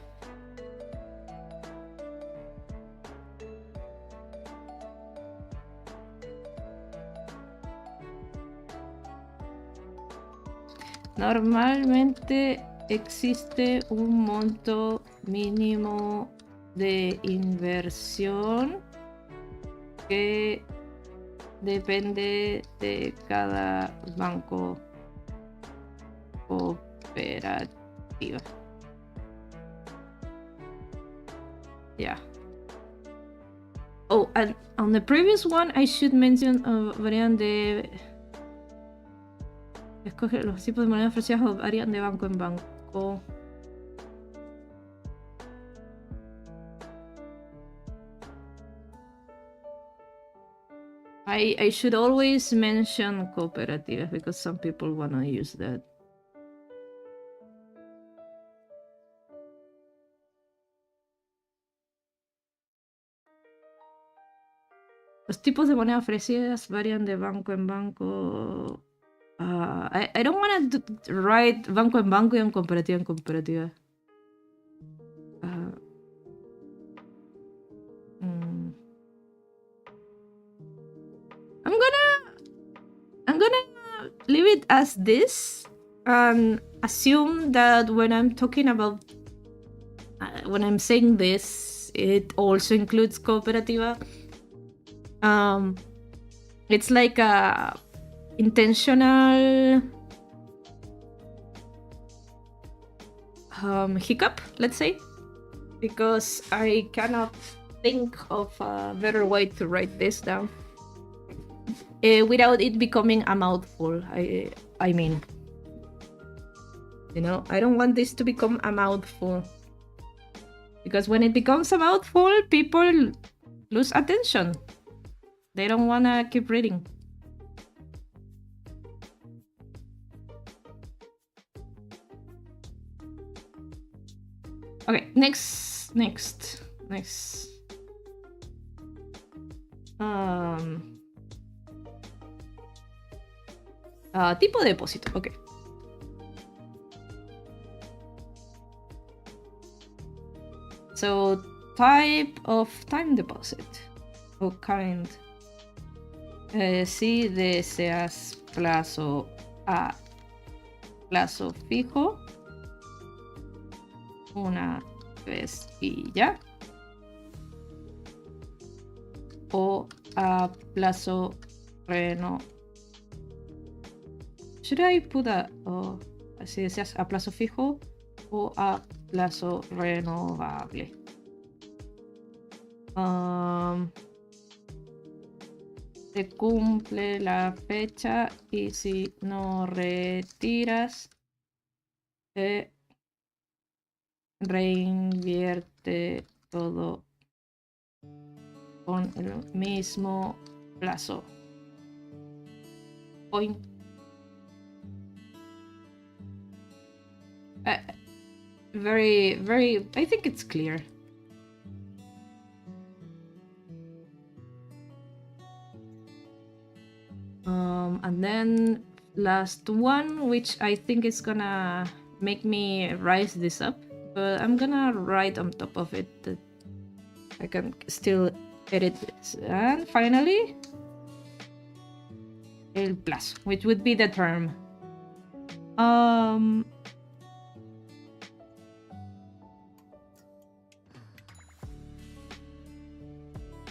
Normalmente existe un monto mínimo de inversión que depende de cada banco cooperativa. Yeah. Oh, and on the previous one, I should mention varían de... Escoge los tipos de monedas ofrecidas o varían de banco en banco. I should always mention cooperativas because some people want to use that. Los tipos de monedas ofrecidas varían de banco en banco. I don't want to write banco en banco y en cooperativa en cooperativa. I'm gonna leave it as this and assume that when I'm talking about when I'm saying this, it also includes cooperativa. It's like a intentional hiccup, let's say, because I cannot think of a better way to write this down without it becoming a mouthful. I mean, you know, I don't want this to become a mouthful, because when it becomes a mouthful, people lose attention. They don't want to keep reading. Okay, next. Tipo de depósito, okay. So, type of time deposit o kind. Si deseas plazo a plazo fijo, una vez y ya, o a plazo renovable. Should I put a si deseas a plazo fijo o a plazo renovable? Se cumple la fecha y si no retiras, se reinvierte todo con el mismo plazo. Point. Very, I think it's clear. And then last one, which I think is gonna make me rise this up, but I'm gonna write on top of it that I can still edit this. And finally, el plazo, which would be the term.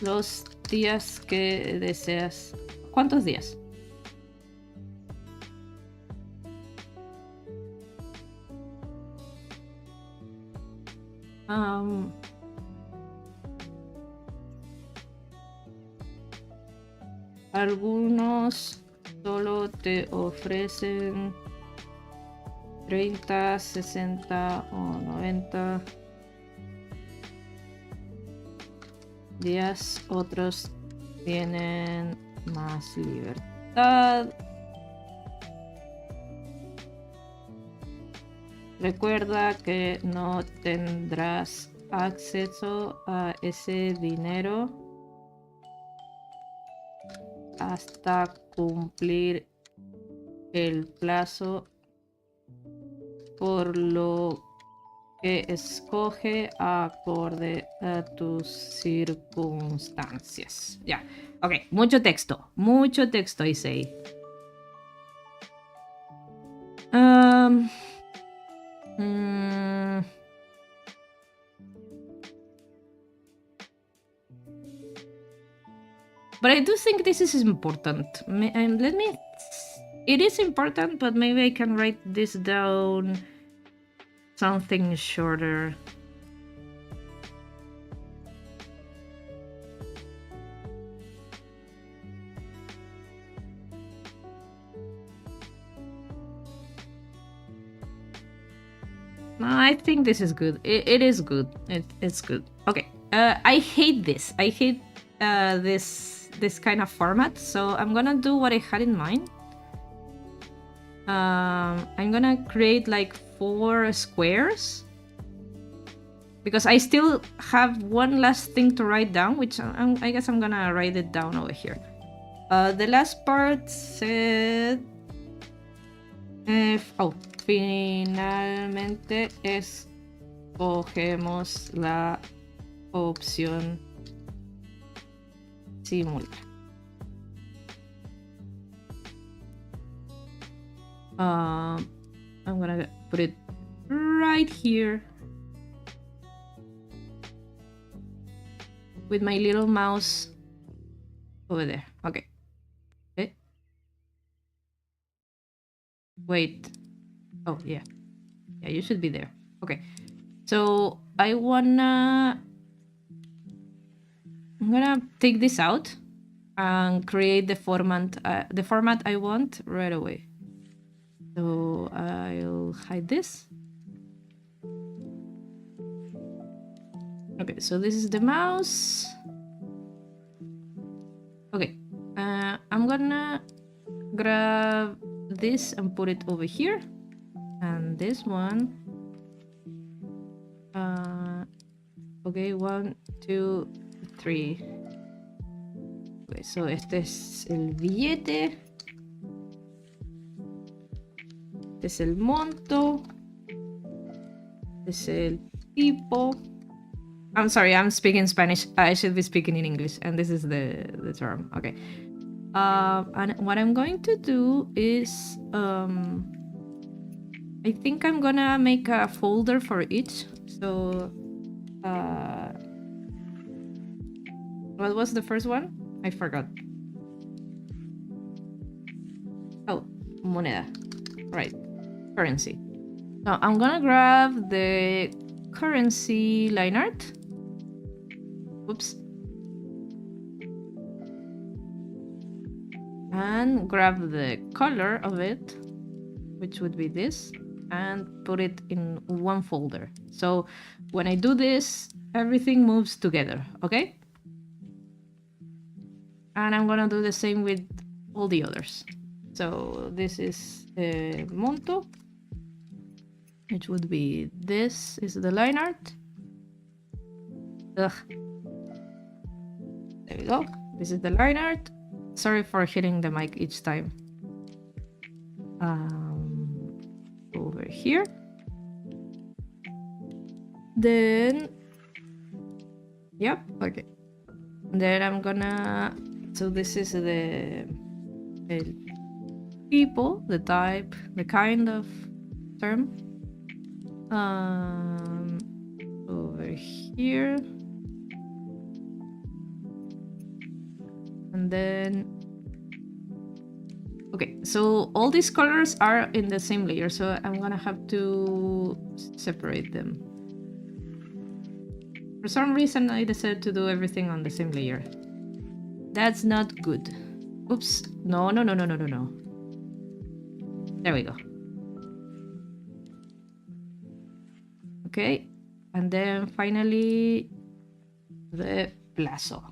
Los días que deseas. ¿Cuántos días? Algunos solo te ofrecen 30, 60 o 90 días, otros tienen más libertad. Recuerda que no tendrás acceso a ese dinero hasta cumplir el plazo, por lo que escoge acorde a tus circunstancias. Ya, ok, mucho texto dice ahí. But I do think this is important. Let me... It is important, but maybe I can write this down something shorter. No, I think this is good. It is good. It's good. Okay. I hate this. I hate this kind of format. So I'm gonna do what I had in mind. I'm gonna create like 4 squares, because I still have one last thing to write down, which I guess I'm gonna write it down over here. The last part said... finalmente escogemos la opción simula. I'm gonna put it right here with my little mouse over there. Okay. Wait. Oh, yeah. Yeah, you should be there. Okay. So I'm gonna take this out and create the format I want right away. So I'll hide this. Okay, so this is the mouse. Okay, I'm gonna grab this and put it over here, and this one. Okay, 1, 2, 3. Okay, so este es el billete. Este es el monto. Este es el tipo. I'm sorry, I'm speaking Spanish. I should be speaking in English, and this is the term. Okay. And what I'm going to do is, I think I'm gonna make a folder for each. So, what was the first one? I forgot. Oh, moneda. Right, currency. So I'm gonna grab the currency line art. Oops. And grab the color of it, which would be this, and put it in one folder. So when I do this, everything moves together, okay? And I'm gonna do the same with all the others. So this is monto, which would be this is the line art. Ugh. There we go. This is the line art. Sorry for hitting the mic each time. Over here. Then, yep, okay. Then I'm gonna, so this is the people, the type, the kind of term. Over here. And then, okay, so all these colors are in the same layer, so I'm gonna have to separate them. For some reason, I decided to do everything on the same layer. That's not good. Oops. No, no, no, no, no, no, no. There we go. Okay. And then finally, the plazo.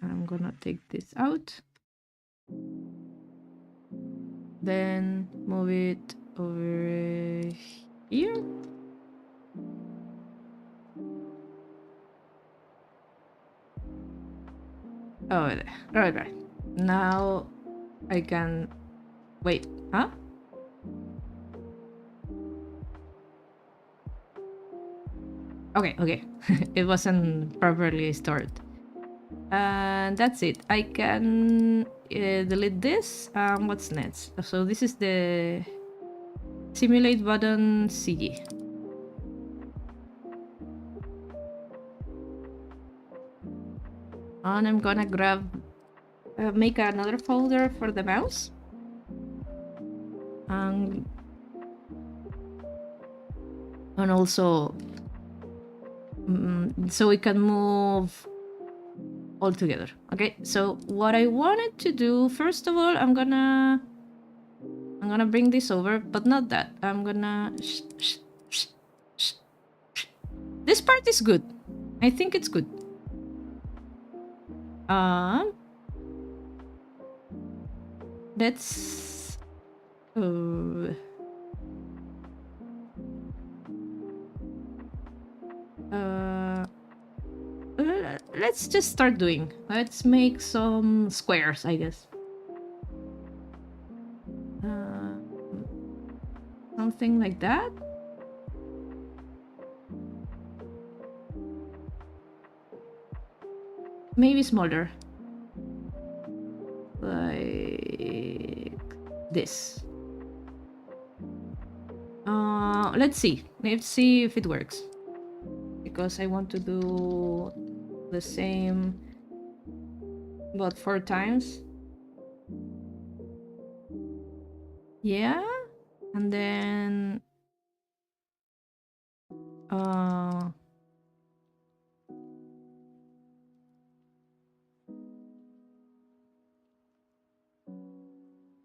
I'm gonna take this out. Then move it over here. Oh, there. Right. Now I can... Wait, huh? Okay. It wasn't properly stored. And that's it. I can delete this. What's next? So this is the simulate button CG. And I'm gonna grab, make another folder for the mouse. And also, so we can move all together. Okay, so what I wanted to do, first of all, I'm gonna bring this over, but not that. I'm gonna... This part is good. I think it's good. Let's... let's just start doing. Let's make some squares, I guess. Something like that. Maybe smaller. Like this. Let's see. Let's see if it works. Because I want to do the same, but 4 times. Yeah. And then...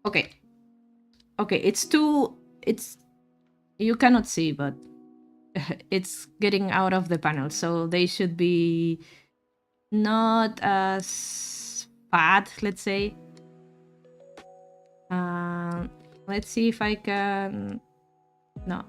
Okay. Okay, it's too... It's... You cannot see, but it's getting out of the panel, so they should be not as fat, let's say. Let's see if I can... No.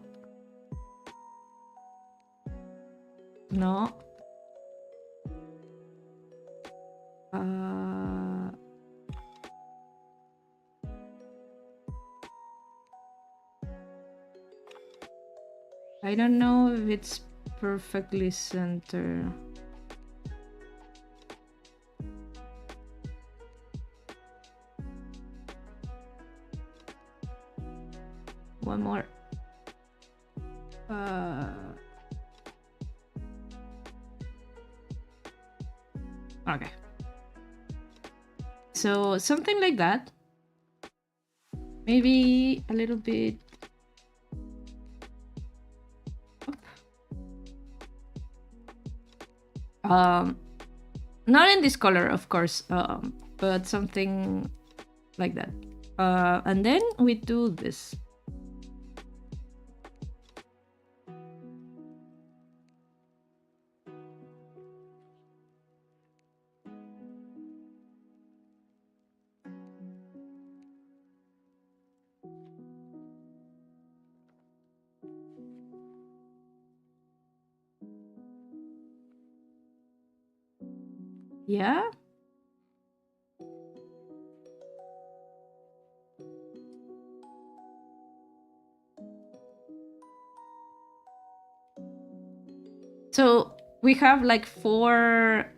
I don't know if it's perfectly centered. One more. Okay. So something like that. Maybe a little bit. Not in this color, of course, but something like that. And then we do this. Yeah. So we have like 4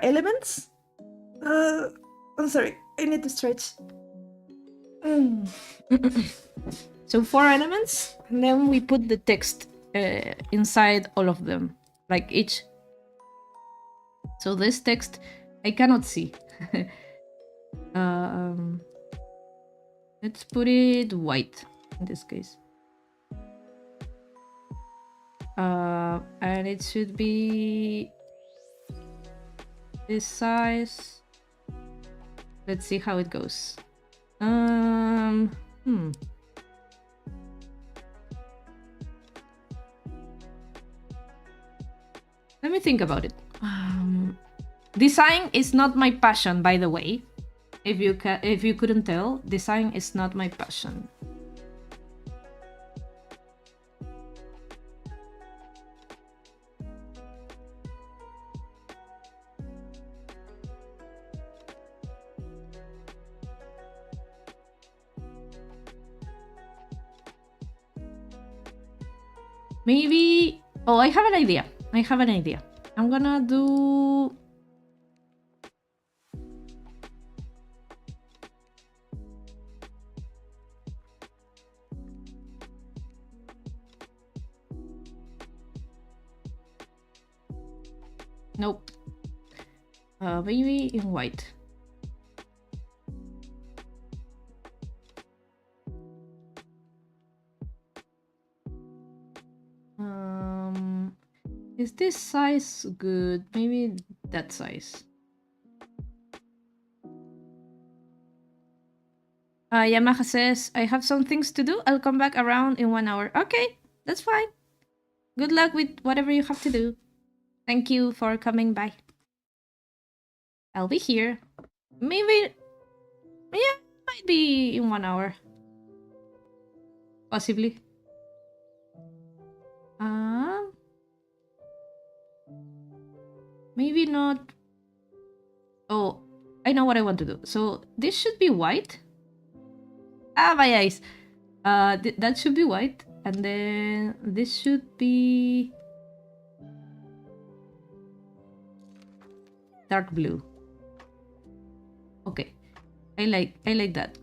elements. I'm sorry, I need to stretch. So 4 elements, and then we put the text inside all of them, like each. So this text I cannot see. Let's put it white in this case. And it should be this size. Let's see how it goes. Let me think about it. Design is not my passion, by the way. If you couldn't tell, design is not my passion. Maybe... Oh, I have an idea. I'm gonna do... Nope. Maybe in white. Is this size good? Maybe that size. Yamaha says, I have some things to do. I'll come back around in 1 hour. Okay, that's fine. Good luck with whatever you have to do. Thank you for coming by. I'll be here. Maybe... Yeah, might be in 1 hour. Possibly. Maybe not... Oh, I know what I want to do. So this should be white. Ah, my eyes. That should be white. And then this should be... dark blue. Okay. I like that.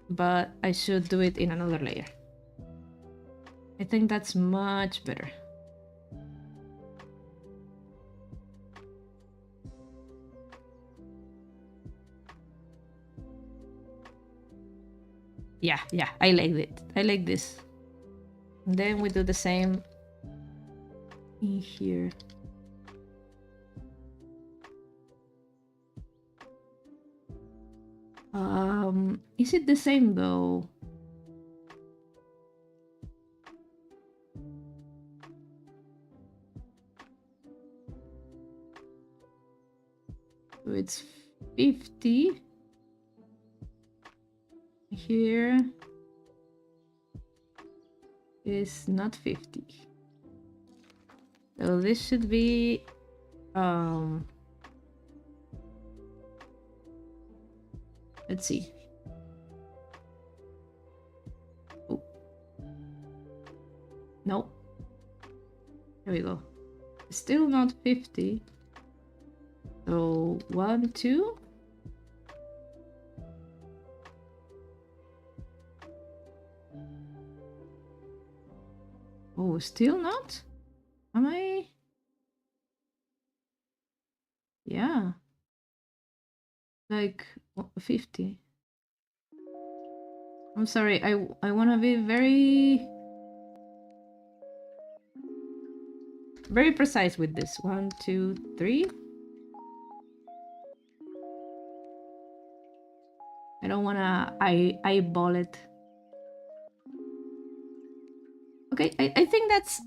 But I should do it in another layer. I think that's much better. Yeah, I like it. I like this. And then we do the same in here. Is it the same though? So it's 50. Here is not 50. So this should be let's see. Oh. No. There we go. Still not 50. So 1, 2. Oh, still not? Am I? Yeah. Like 50. I'm sorry, I want to be very precise with this. 1, 2, 3. I don't want to eyeball it. Okay, I think that's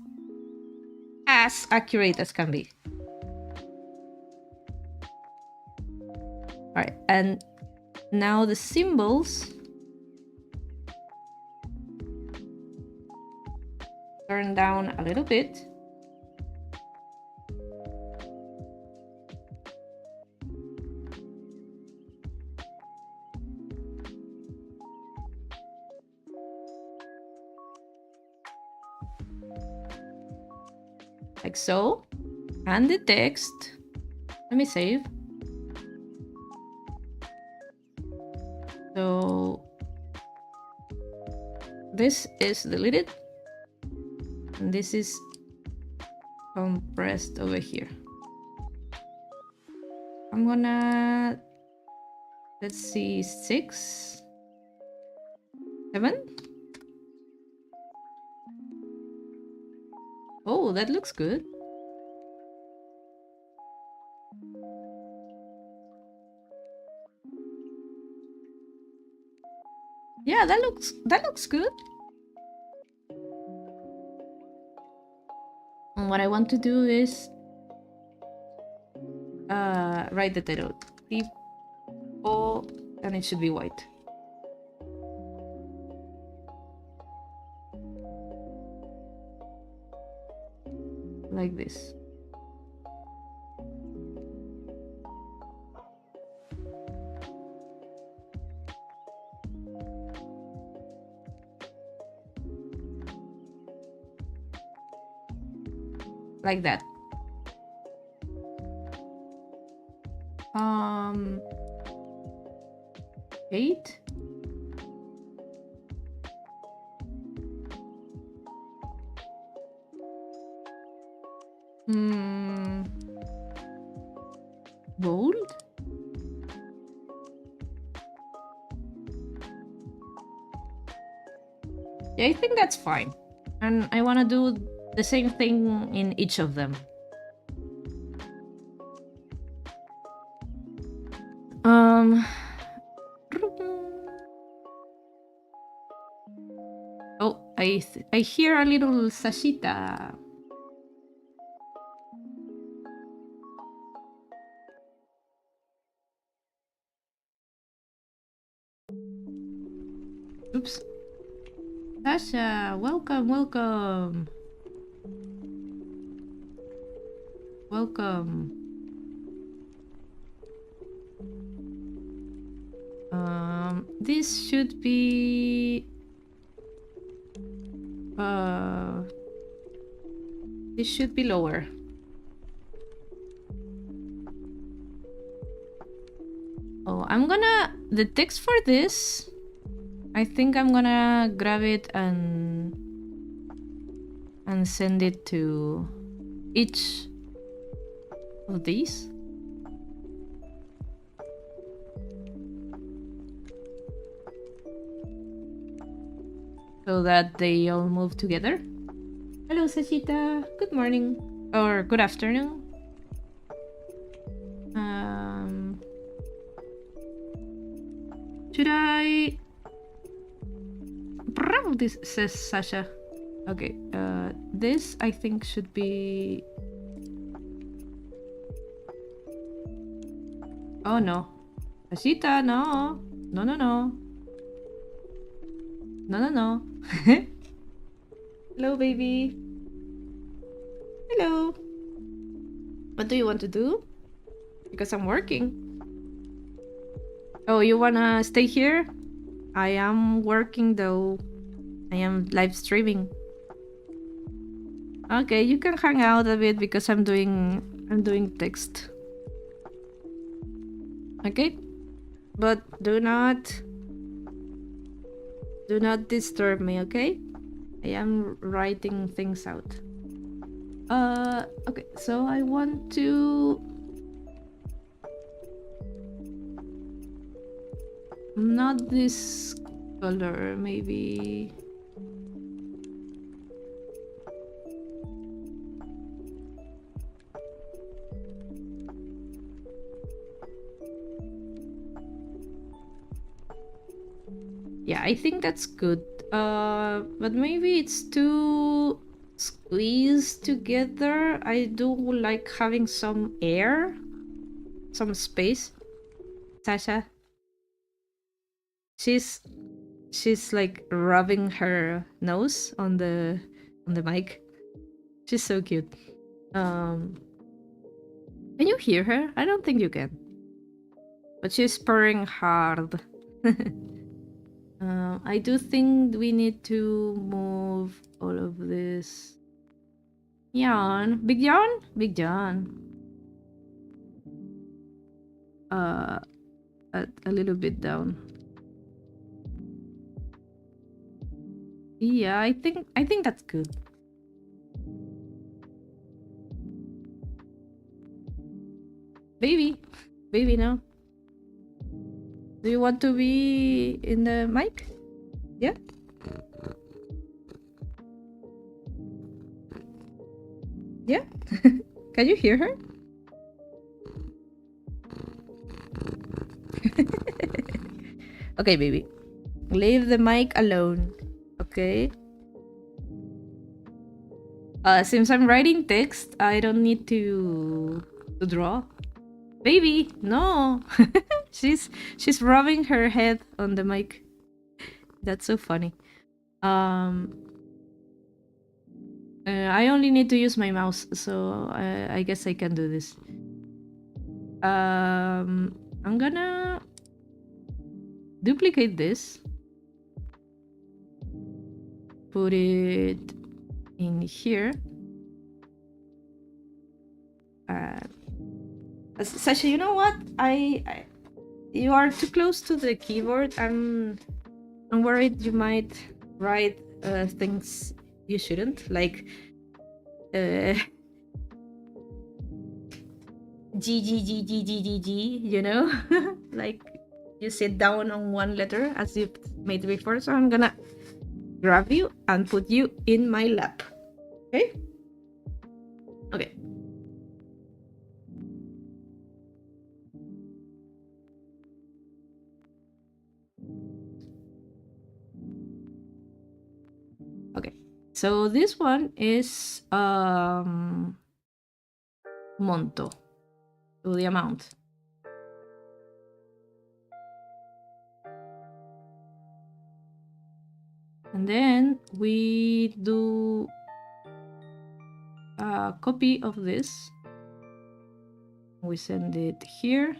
as accurate as can be. Alright, and now the symbols. Turn down a little bit. Like so. And the text. Let me save. So this is deleted. And this is compressed over here. I'm gonna, let's see, 6, 7. Oh, that looks good. Yeah, that looks good. And what I want to do is write the title. Tipo, and it should be white. Like this. Like that. 8. Bold. Yeah, I think that's fine. And I want to do the same thing in each of them. Oh, I hear a little Sashita. Oops. Sasha, welcome, welcome. Welcome. This should be this should be lower. Oh, I'm gonna, the text for this, I think I'm gonna grab it and send it to each of these. So that they all move together. Hello, Sashita. Good morning. Or good afternoon. Should I... This says Sasha. Okay, this I think should be... Oh no. Sashita, no. No, no, no. No, no, no. Hello, baby. Hello. What do you want to do? Because I'm working. Oh, you wanna stay here? I am working though. I am live streaming. Okay, you can hang out a bit because I'm doing text. Okay? But do not disturb me, okay? I am writing things out. Okay, so I want to... Not this color, maybe... Yeah, I think that's good. But maybe it's too squeezed together. I do like having some air, some space. Sasha, she's like rubbing her nose on the mic. She's so cute. Can you hear her? I don't think you can. But she's purring hard. I do think we need to move all of this. Yawn. Big yawn? Big yawn. A little bit down. Yeah, I think that's good. Baby. Baby, no. Do you want to be in the mic? Yeah? Yeah? Can you hear her? Okay, baby. Leave the mic alone. Okay? Since I'm writing text, I don't need to draw. Baby, no. she's rubbing her head on the mic. That's so funny. I only need to use my mouse, so I guess I can do this. I'm gonna duplicate this. Put it in here. Sasha, you know what? You are too close to the keyboard. I'm worried you might write things you shouldn't, like G G G G G G G. You know, like you sit down on one letter as you've made before. So I'm gonna grab you and put you in my lap. Okay. Okay. Okay. So this one is monto, so the amount. And then we do a copy of this. We send it here.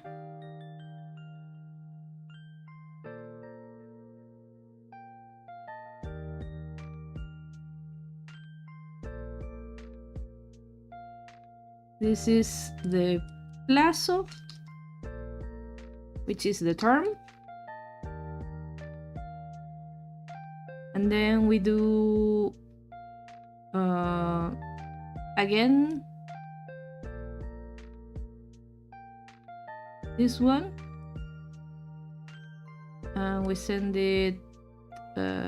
This is the plazo, which is the term. And then we do again this one, and we send it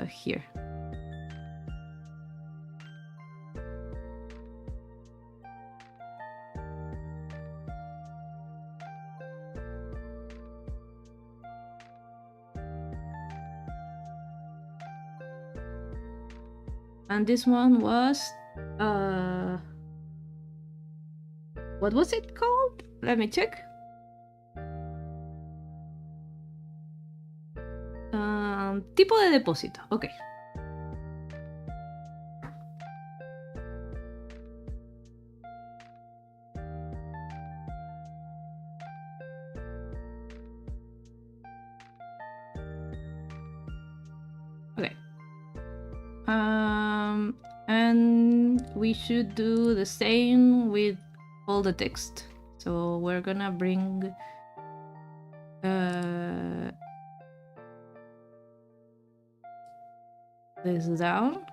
here. And this one was what was it called? Let me check. Tipo de depósito. Okay. Okay. And we should do the same with all the text. So we're gonna bring this down.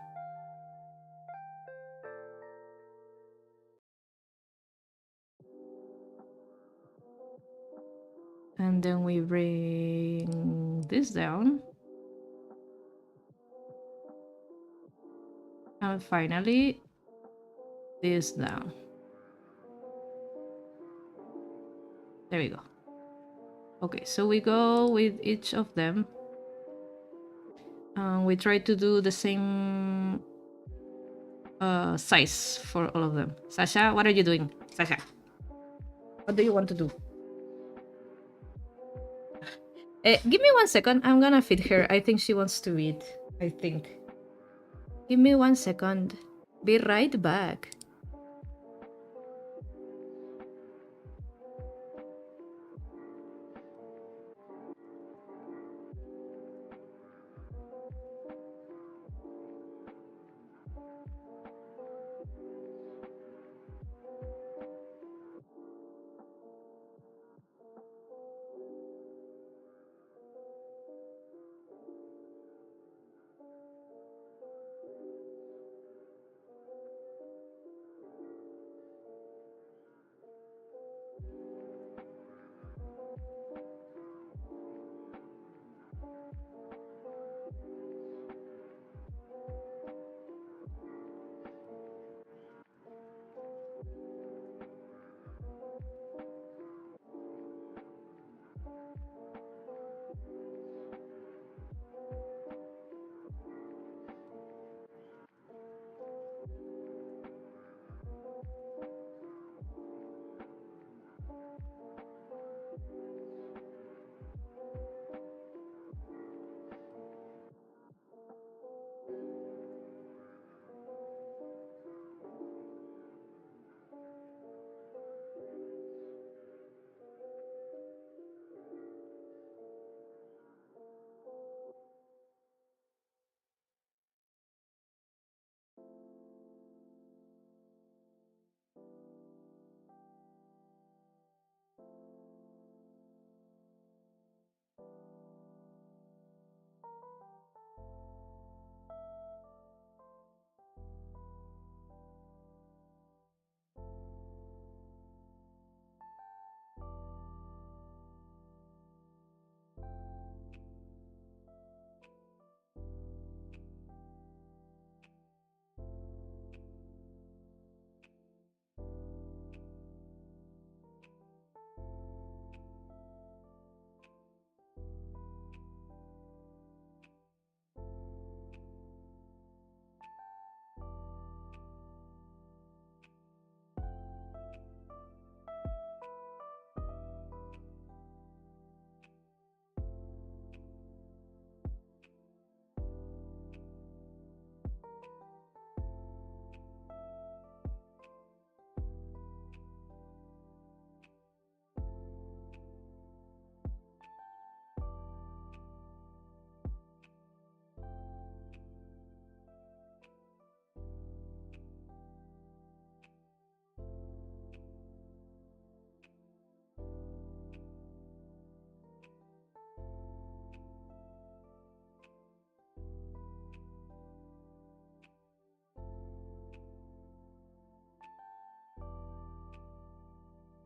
And then we bring this down. And finally, this down. There we go. Okay, so we go with each of them. We try to do the same size for all of them. Sasha, what are you doing? Sasha, what do you want to do? Give me 1 second. I'm gonna feed her. I think she wants to eat. I think. Give me 1 second. Be right back.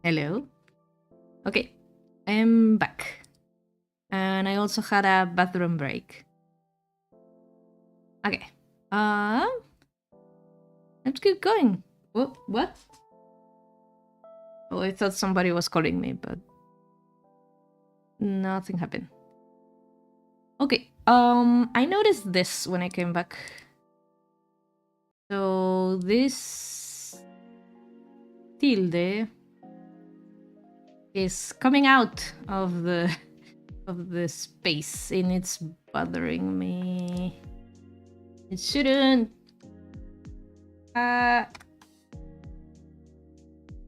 Hello. Okay, I'm back. And I also had a bathroom break. Okay. Uh, let's keep going. What? Oh, I thought somebody was calling me, but nothing happened. Okay. I noticed this when I came back. So this tilde is coming out of the space and it's bothering me. It shouldn't.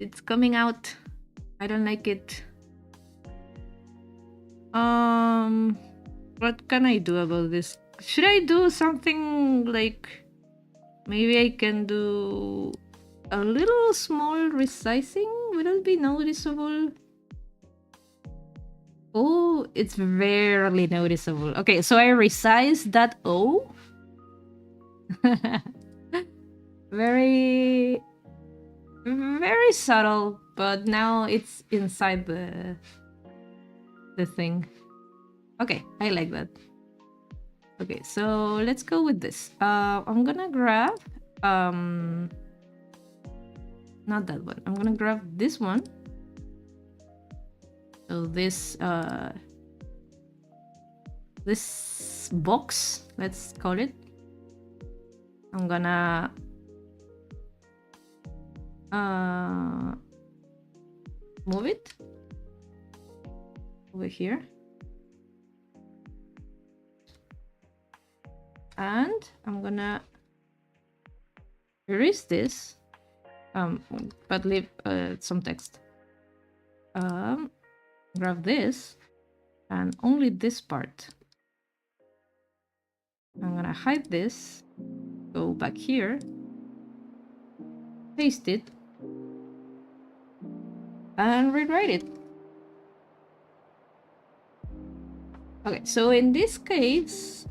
It's coming out. I don't like it. What can I do about this? Should I do something like maybe I can do a little small resizing? Will it be noticeable? Oh, it's barely noticeable. Okay, so I resized that O. Very, very subtle, but now it's inside the thing. Okay, I like that. Okay, so let's go with this. I'm gonna grab not that one. I'm gonna grab this one. So this this box, let's call it. I'm gonna move it over here. And I'm gonna erase this, but leave some text. Grab this and only this part. I'm gonna hide this, go back here, paste it, and rewrite it. Okay, so in this case,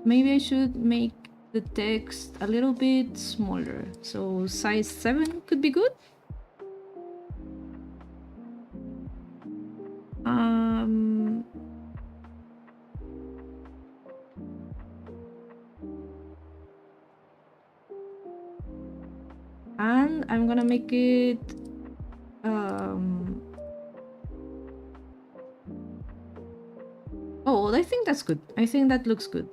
maybe I should make the text a little bit smaller. So size 7 could be good. And I'm gonna make it oh, I think that's good. I think that looks good.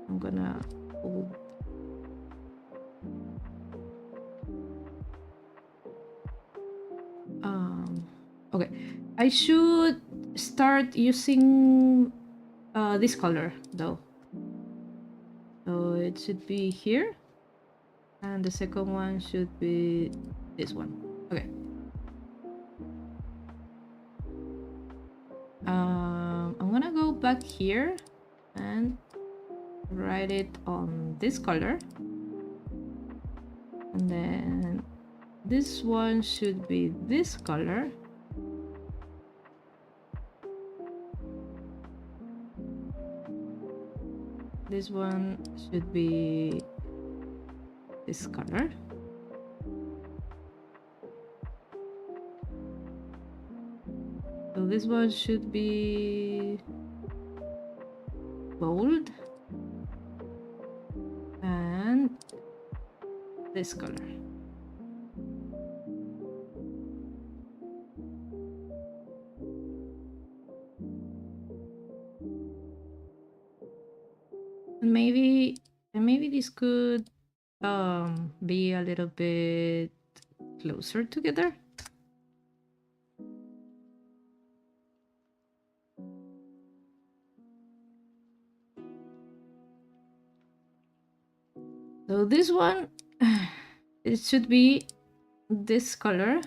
I'm gonna hold. Okay, I should start using this color though. So it should be here, and the second one should be this one. Okay. I'm gonna go back here and write it on this color, and then this one should be this color. This one should be this color. So this one should be bold. And this color. And maybe this could be a little bit closer together. So this one, it should be this color.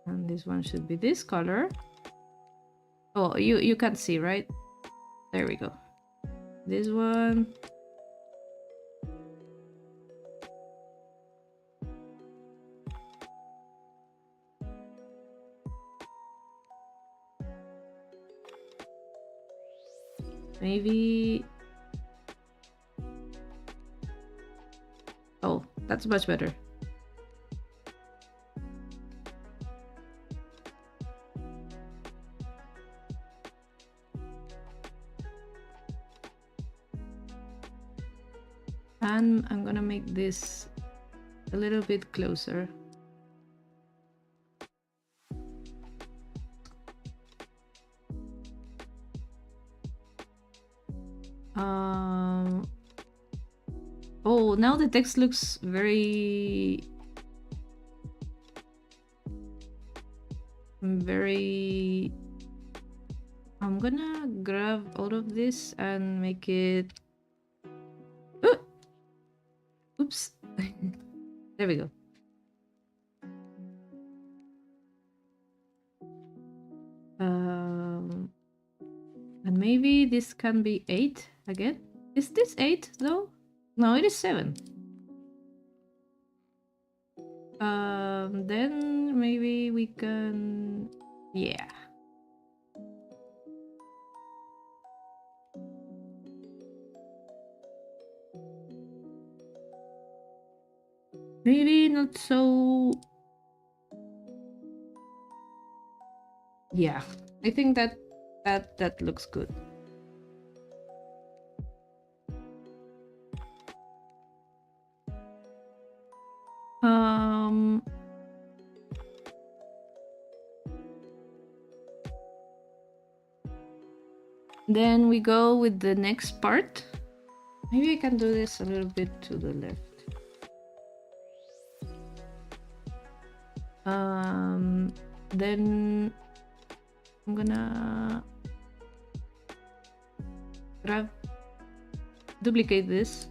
And this one should be this color. Oh, you can't see, right? There we go. This one. Maybe... Oh, that's much better. And I'm gonna make this a little bit closer. Oh, now the text looks very I'm gonna grab all of this and make it... Oh! Oops. There we go. And maybe this can be 8 again. Is this 8 though? No, it is 7. Then maybe we can... Yeah. Maybe not so... Yeah, I think that looks good. Then we go with the next part. Maybe I can do this a little bit to the left. Then I'm gonna duplicate this,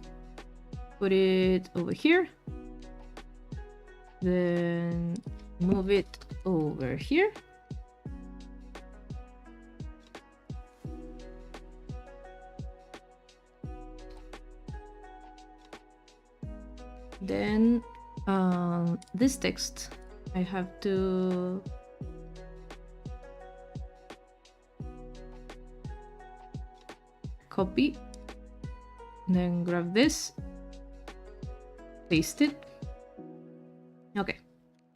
put it over here, then move it over here. Then this text I have to copy, then grab this, paste it. Okay,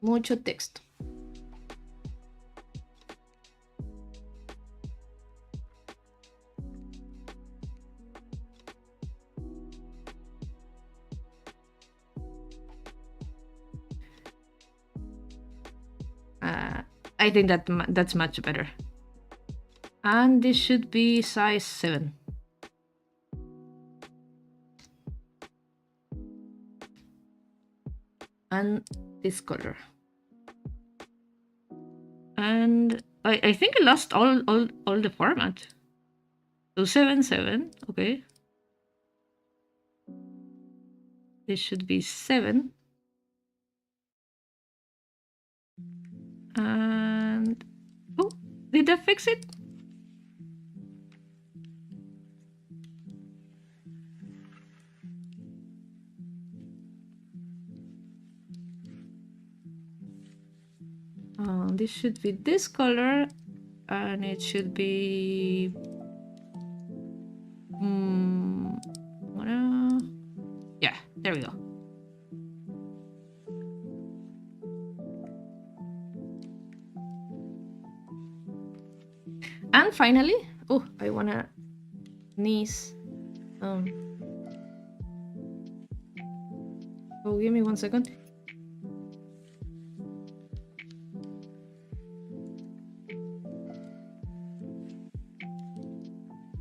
mucho texto. I think that's much better. And this should be size 7. And this color. And I think I lost all the format. So 7, okay. This should be 7. And oh, did that fix it? This should be this color, and it should be yeah, there we go. And finally, oh, I wanna sneeze. Oh, give me 1 second.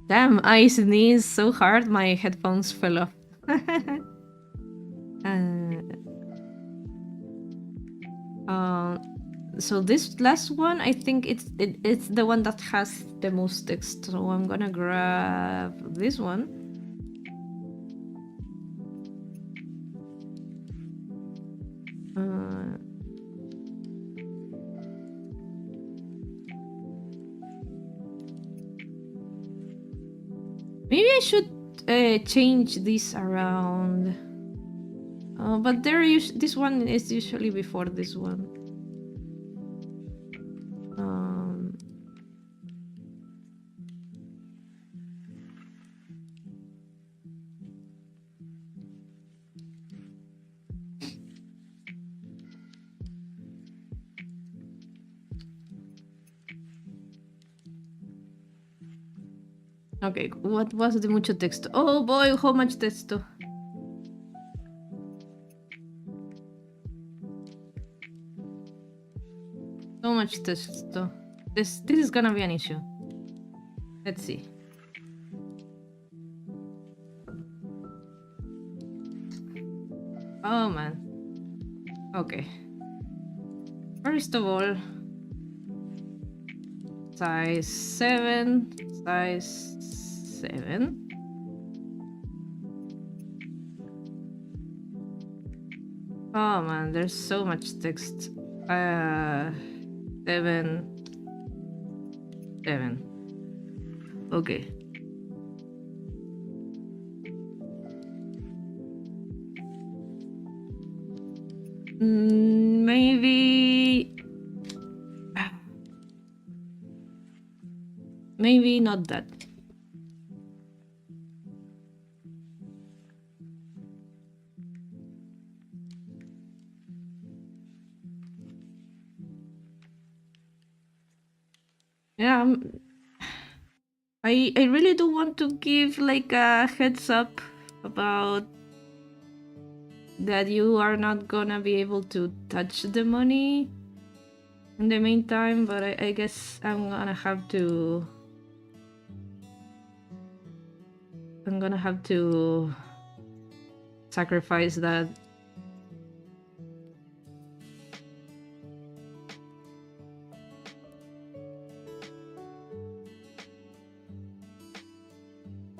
Damn, I sneezed so hard my headphones fell off. So this last one, I think it's the one that has the most text. So I'm gonna grab this one. Maybe I should change this around. But this one is usually before this one. Okay, what was the mucho texto? Oh boy, how much texto? So much texto. This is gonna be an issue. Let's see. Oh man. Okay. First of all, size 7, size 7. Oh man, there's so much text. 7, 7. Okay. Maybe not that. Yeah, I really do want to give like a heads up about that you are not gonna be able to touch the money in the meantime, but I guess I'm gonna have to sacrifice that.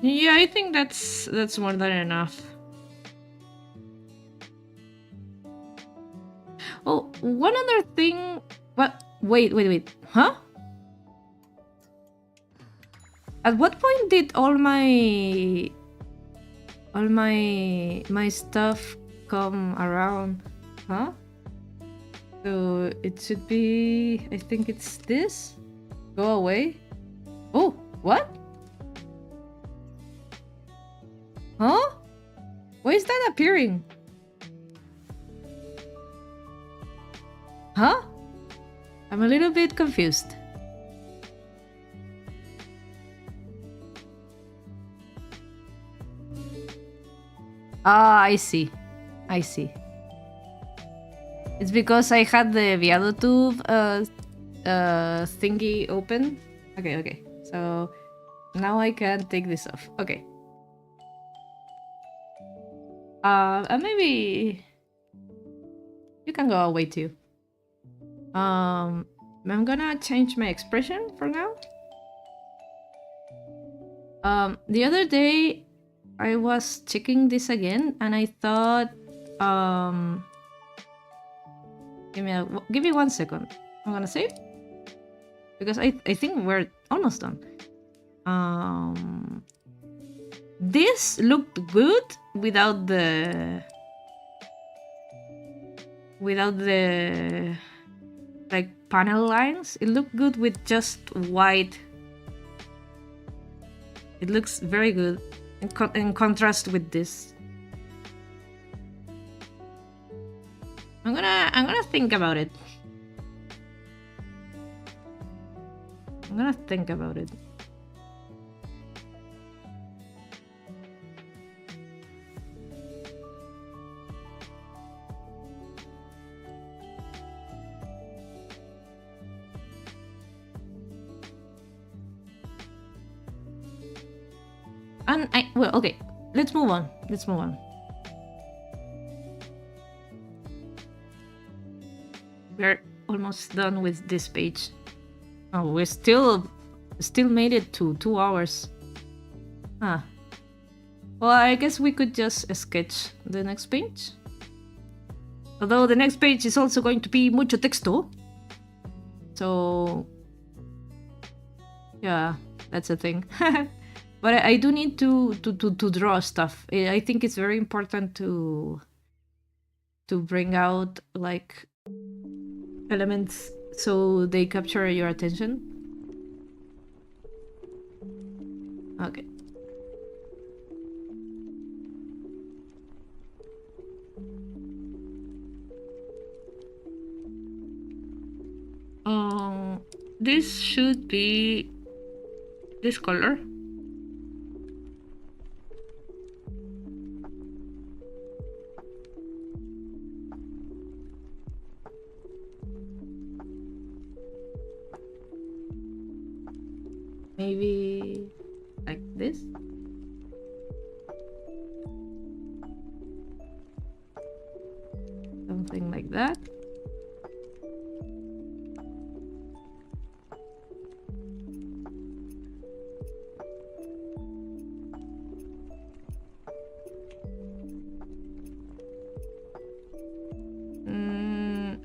Yeah, I think that's more than enough. Oh, one other thing. What? Wait. Huh? At what point did all my stuff come around? Huh? So it should be, I think it's this. Go away. Oh, what? Huh? Why is that appearing? Huh? I'm a little bit confused. Ah, I see. It's because I had the Viadotube thingy open. Okay. So now I can take this off. Okay. Maybe you can go away too. I'm gonna change my expression for now. The other day I was checking this again and I thought, give me 1 second. I'm gonna save because I think we're almost done. This looked good without the like panel lines. It looked good with just white. It looks very good in contrast with this. I'm gonna think about it. And well, okay, let's move on. We're almost done with this page. Oh, we still made it to 2 hours. Ah. Well, I guess we could just sketch the next page. Although the next page is also going to be mucho texto. So yeah, that's a thing. But I do need to draw stuff. I think it's very important to bring out like elements so they capture your attention. Okay. This should be this color. Maybe like this. Something like that.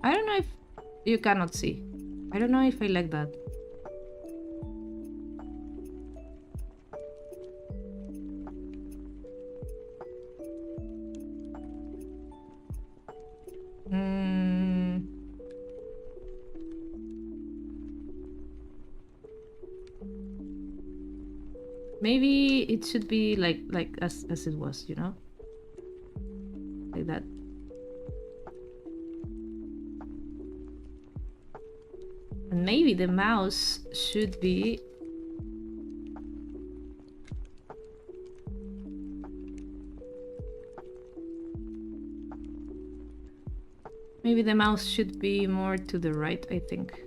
I don't know if you cannot see. I don't know if I like that. Maybe it should be like as it was, you know, like that. And maybe the mouse should be more to the right, I think.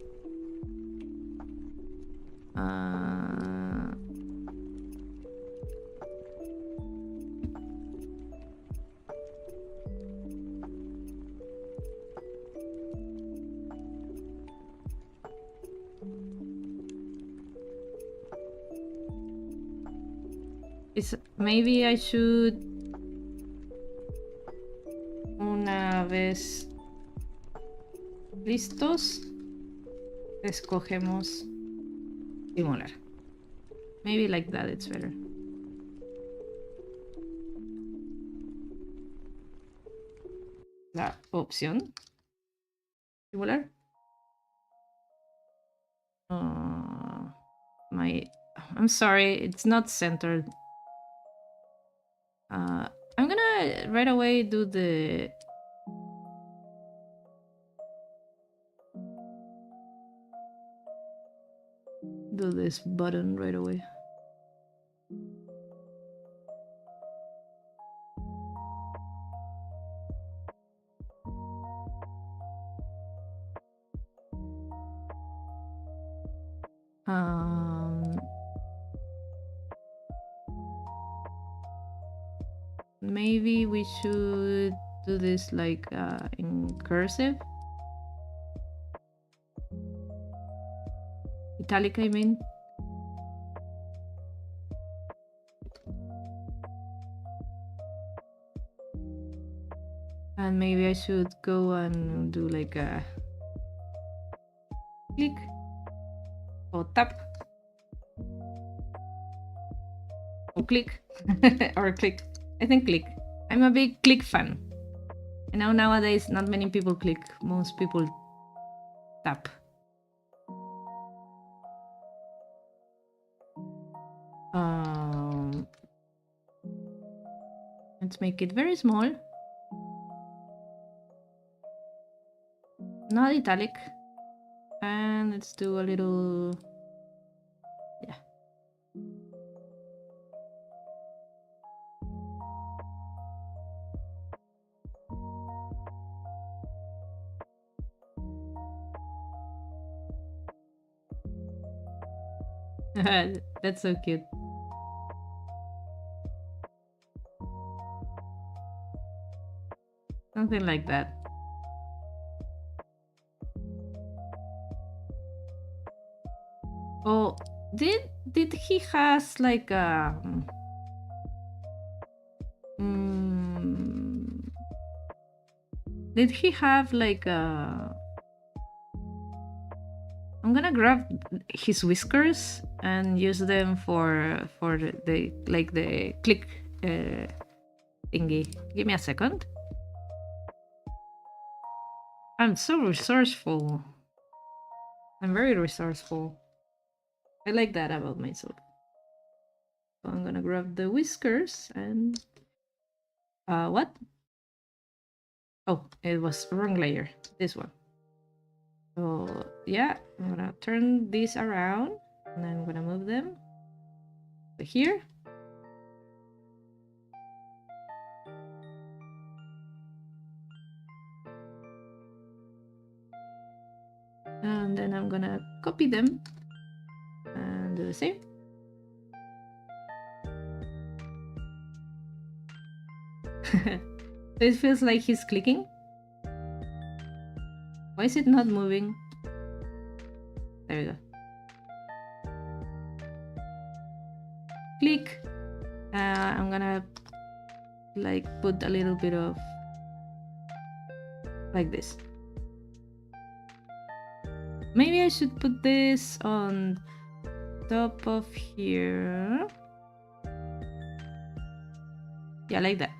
Maybe I should una vez listos escogemos simular. Maybe like that it's better. La opción simular. I'm sorry, it's not centered. I'm gonna right away do this button right away. Maybe we should do this like in cursive. Italic, I mean. And maybe I should go and do like a click or tap or click or click. I think click. I'm a big click fan. I know nowadays not many people click. Most people tap. Let's make it very small. Not italic. And let's do a little... yeah. That's so cute. Something like that. Oh, did he has like a did he have like a... I'm gonna grab his whiskers and use them for the like the click thingy. Give me a second. I'm so resourceful. I'm very resourceful. I like that about myself. So I'm gonna grab the whiskers and what? Oh, it was wrong layer. This one. So yeah, I'm gonna turn these around and I'm gonna move them to here. And then I'm gonna copy them and do the same. So it feels like he's clicking. Why is it not moving? There we go. Click. I'm gonna like put a little bit of like this. Maybe I should put this on top of here. Yeah, like that.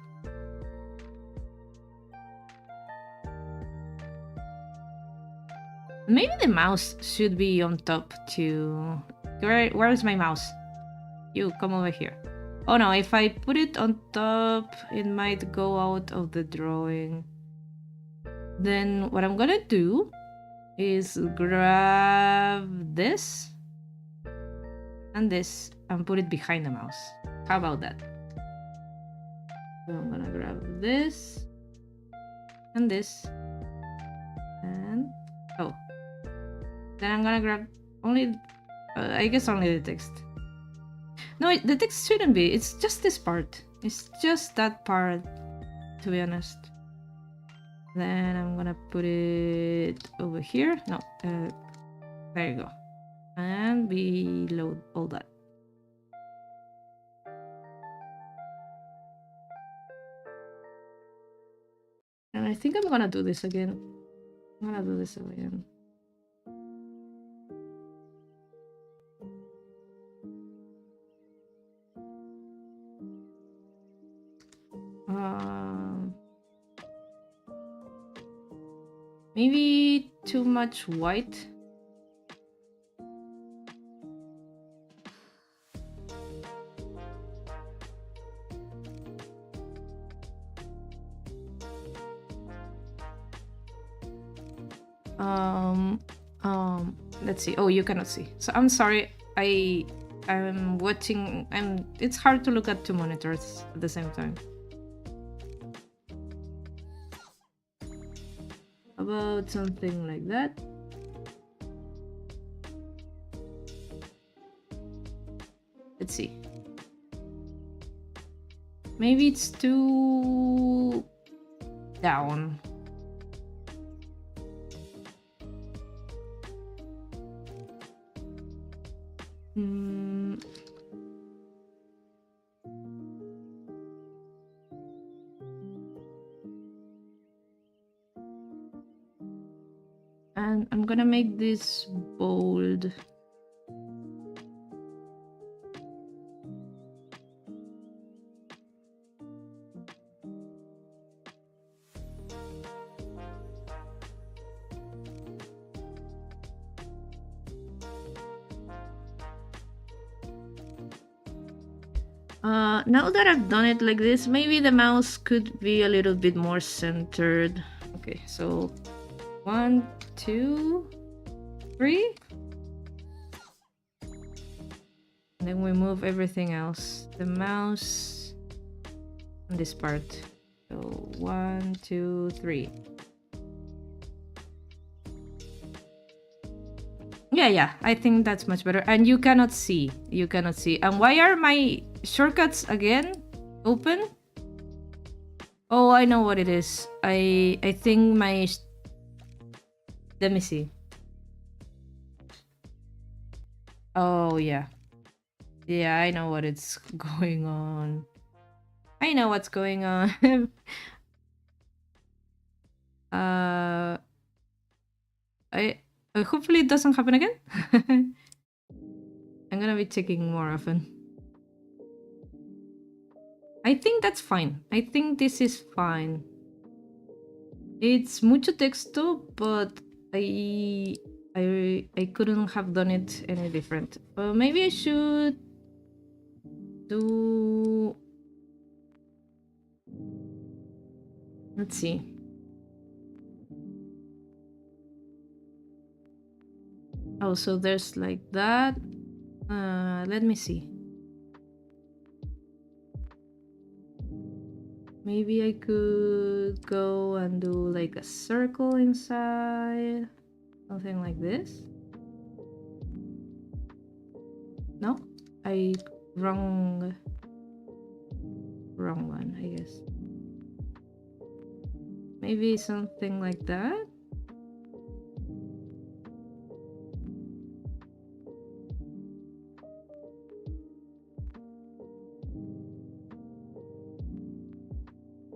Maybe the mouse should be on top too. Where's my mouse? You come over here. Oh no, if I put it on top, it might go out of the drawing. Then what I'm gonna do is grab this and this and put it behind the mouse. How about that? So I'm gonna grab this and this and oh, then I'm gonna grab only I guess only the text. No, the text shouldn't be. It's just this part. It's just that part, to be honest. Then I'm gonna put it over here. No, there you go. And reload all that. And I think I'm gonna do this again. I'm gonna do this again. Maybe too much white. Let's see. Oh, you cannot see. So I'm sorry. I'm watching. It's hard to look at two monitors at the same time. About something like that. Let's see. Maybe it's too down. And I'm gonna make this bold. Now that I've done it like this, maybe the mouse could be a little bit more centered. Okay, so 1, 2, 3. And then we move everything else. The mouse and this part. So 1, 2, 3. Yeah, I think that's much better. And you cannot see. You cannot see. And why are my shortcuts again open? Oh, I know what it is. I think my... Let me see. Oh, yeah. Yeah, I know what it's going on. I know what's going on. Hopefully it doesn't happen again. I'm gonna be checking more often. I think that's fine. I think this is fine. It's mucho texto, but I couldn't have done it any different. Maybe I should do... Let's see. Oh, so there's like that. Let me see. Maybe I could go and do like a circle inside. Something like this. No? Wrong one, I guess. Maybe something like that.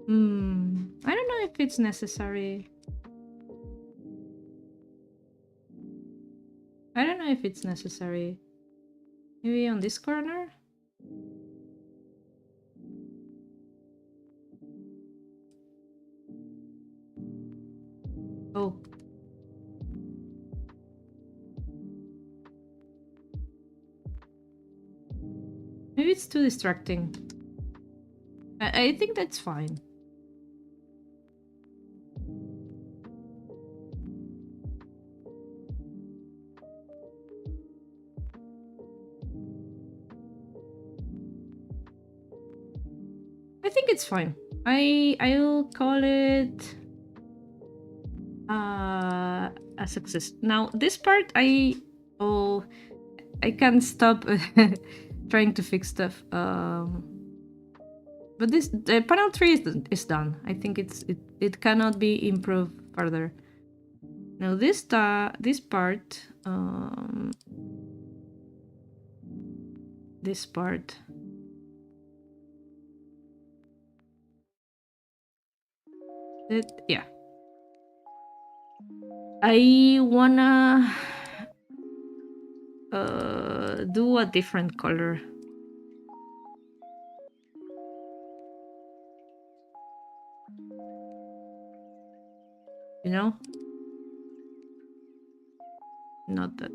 I don't know if it's necessary. I don't know if it's necessary. Maybe on this corner? Oh. Maybe it's too distracting. I think that's fine. I think it's fine. I'll call it a success. Now this part I can't stop trying to fix stuff. But the panel 3 is done. I think it cannot be improved further. Now this part, this part. Yeah. I wanna do a different color. You know? Not that.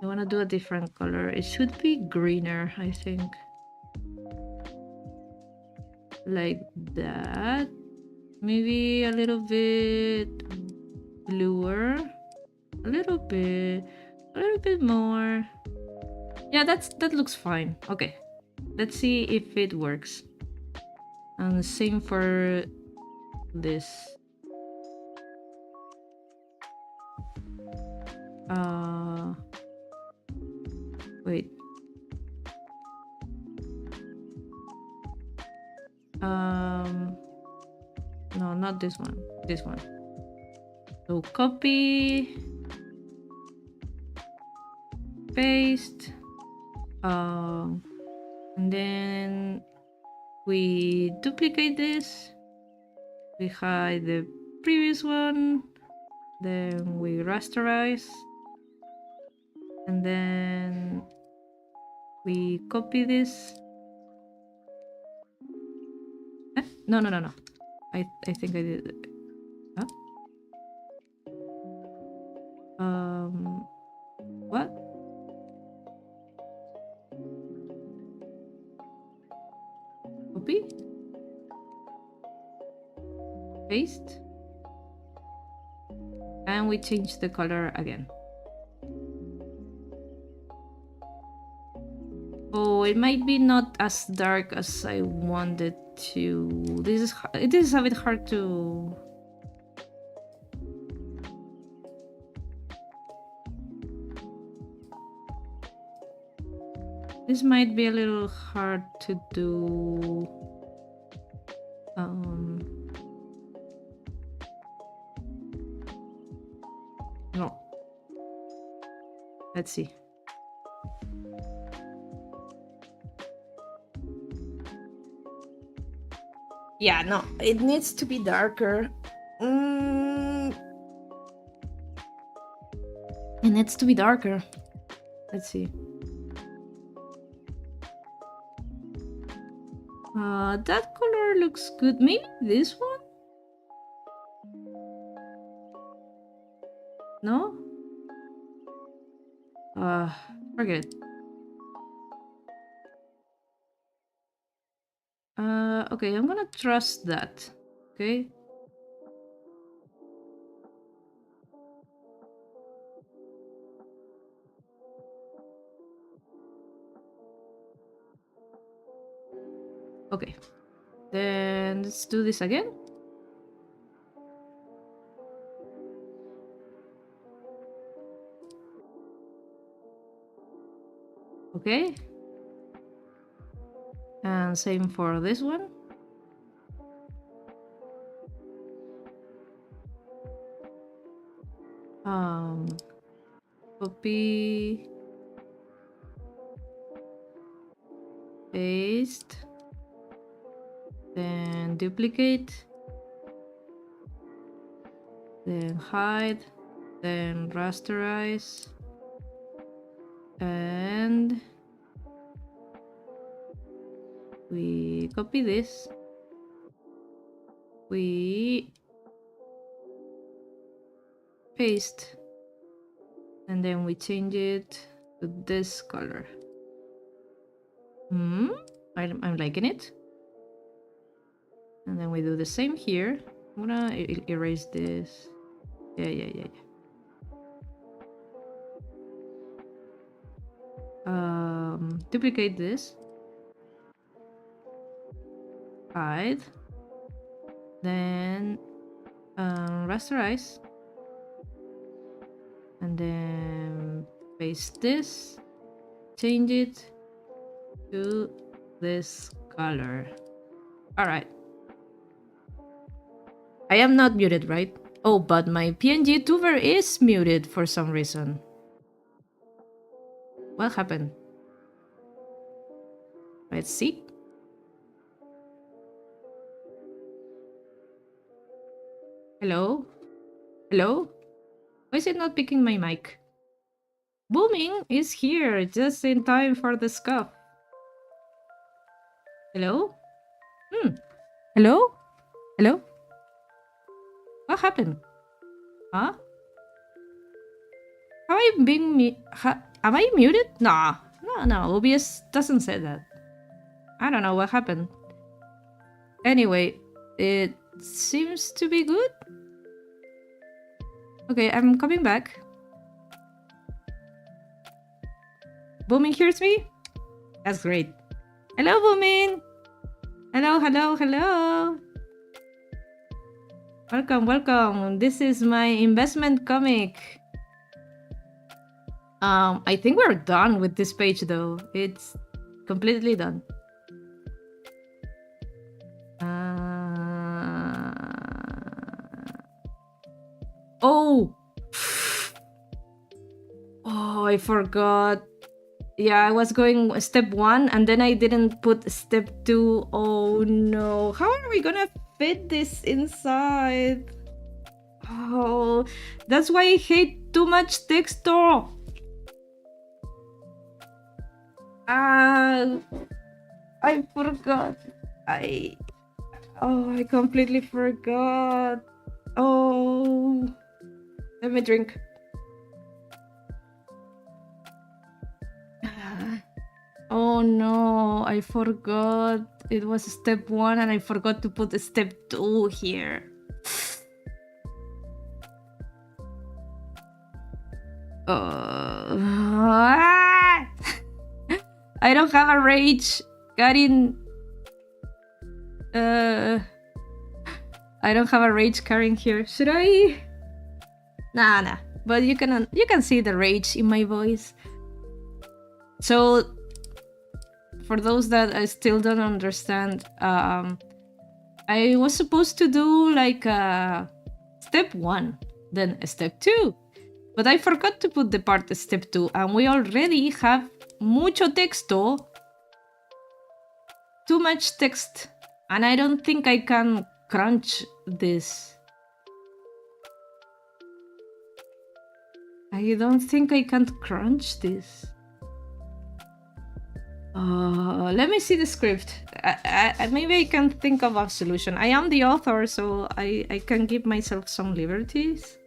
I wanna do a different color. It should be greener, I think. Like that. Maybe a little bit bluer. A little bit more. Yeah, that looks fine. Okay. Let's see if it works. And the same for this. Wait. No, not this one. This one. So copy, paste, and then we duplicate this. We hide the previous one. Then we rasterize, and then we copy this. No. I think I did it. Huh? What? Copy? Paste? And we change the color again. Oh, it might be not as dark as I wanted to. It is a bit hard to. This might be a little hard to do. No. Let's see. Yeah, no, it needs to be darker. It needs to be darker. Let's see. That color looks good. Maybe this one? No? Forget it. Okay, I'm gonna trust that. Okay. Okay. Then let's do this again. Okay. And same for this one. Copy, paste, then duplicate, then hide, then rasterize, and we copy this, we paste, and then we change it to this color. I'm liking it. And then we do the same here. I'm gonna erase this. Yeah. Duplicate this. Hide. Then rasterize. And then paste this. Change it to this color. Alright. I am not muted, right? Oh, but my PNG tuber is muted for some reason. What happened? Let's see. Hello? Hello? Why is it not picking my mic? Booming is here, just in time for the scuff. Hello? Hello? Hello? What happened? Huh? Have I been am I muted? No, OBS doesn't say that. I don't know what happened. Anyway, it seems to be good. Okay, I'm coming back. Booming hears me? That's great. Hello, Booming! Hello! Welcome. This is my investment comic. I think we're done with this page though. It's completely done. Oh, I forgot. Yeah, I was going step 1 and then I didn't put step 2. Oh no. How are we gonna fit this inside? Oh, that's why I hate too much text. I forgot. I completely forgot. Oh, let me drink. Oh no, I forgot. It was step 1 and I forgot to put step 2 here. I don't have a rage. Karin. I don't have a rage Karin here. Should I? Nah. But you can see the rage in my voice. So, for those that I still don't understand, I was supposed to do like step 1, then step 2. But I forgot to put the part step 2, and we already have mucho texto. Too much text. And I don't think I can crunch this. I don't think I can crunch this. Let me see the script. Maybe I can think of a solution. I am the author, so I can give myself some liberties.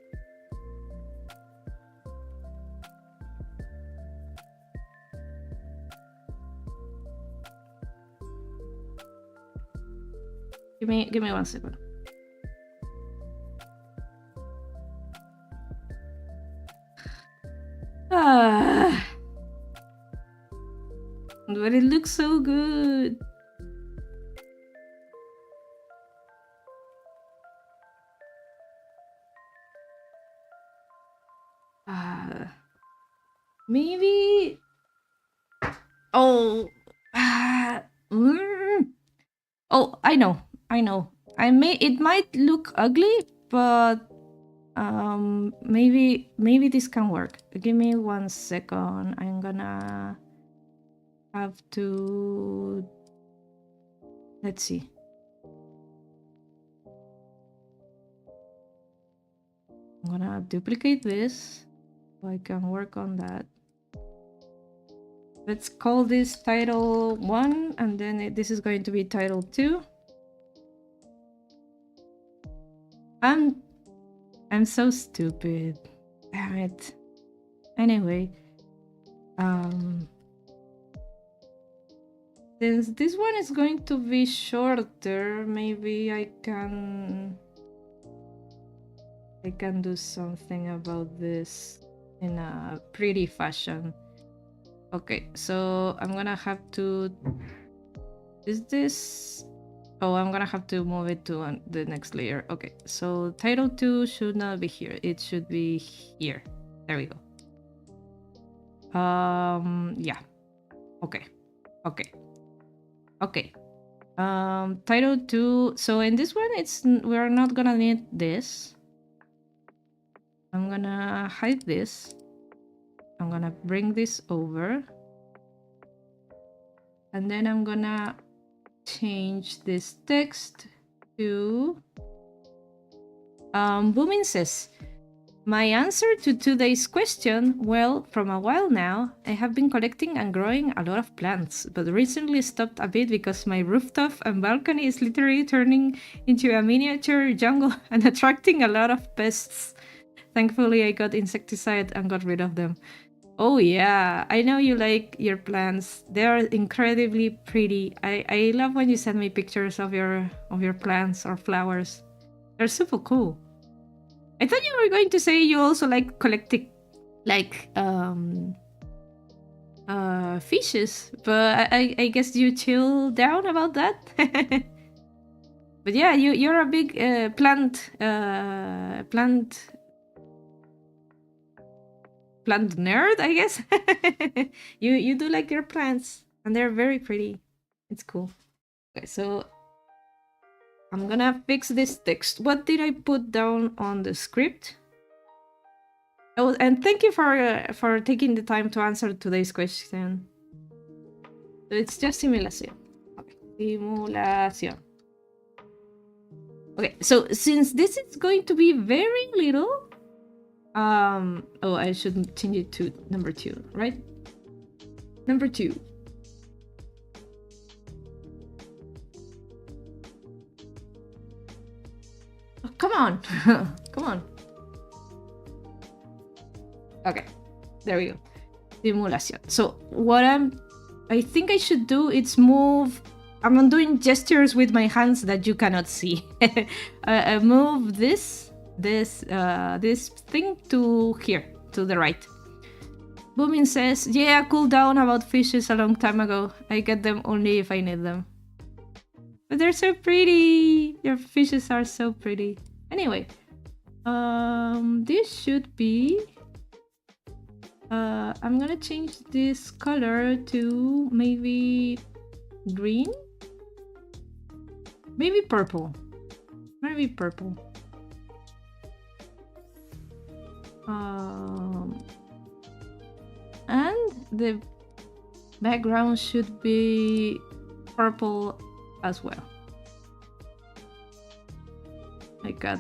Give me 1 second. But it looks so good. Maybe. Oh. Oh, I know. It might look ugly, but maybe this can work. Give me 1 second. I'm gonna have to, let's see. I'm gonna duplicate this so I can work on that. Let's call this title 1, and then this is going to be title 2. I'm so stupid. Damn it. Anyway, since this one is going to be shorter, maybe I can do something about this in a pretty fashion. Okay, so I'm gonna have to, is this, oh, I'm gonna have to move it to the next layer. Okay, so title 2 should not be here, it should be here. There we go. Yeah, okay. Title 2, so in this one we're not gonna need this. I'm gonna hide this. I'm gonna bring this over, and then I'm gonna change this text to Boomin says, my answer to today's question, well, from a while now, I have been collecting and growing a lot of plants, but recently stopped a bit because my rooftop and balcony is literally turning into a miniature jungle and attracting a lot of pests. Thankfully, I got insecticide and got rid of them. Oh yeah, I know you like your plants. They are incredibly pretty. I love when you send me pictures of your plants or flowers. They're super cool. I thought you were going to say you also like collecting like fishes, but I guess you chill down about that. But yeah, you're a big plant nerd, I guess. you do like your plants, and they're very pretty. It's cool. Okay, so I'm gonna fix this text. What did I put down on the script? Oh, and thank you for taking the time to answer today's question. So it's just simulation. Okay, simulation. Okay, so since this is going to be very little, oh, I should change it to number 2, right? Number 2. Oh, come on. Come on. Okay, there we go. Simulation. So what I think I should do is move. I'm doing gestures with my hands that you cannot see. Move this thing to here, to the right. Boomin says, yeah, cool down about fishes a long time ago. I get them only if I need them. But they're so pretty. Your fishes are so pretty. Anyway, this should be, I'm gonna change this color to maybe green, maybe purple, and the background should be purple as well. I got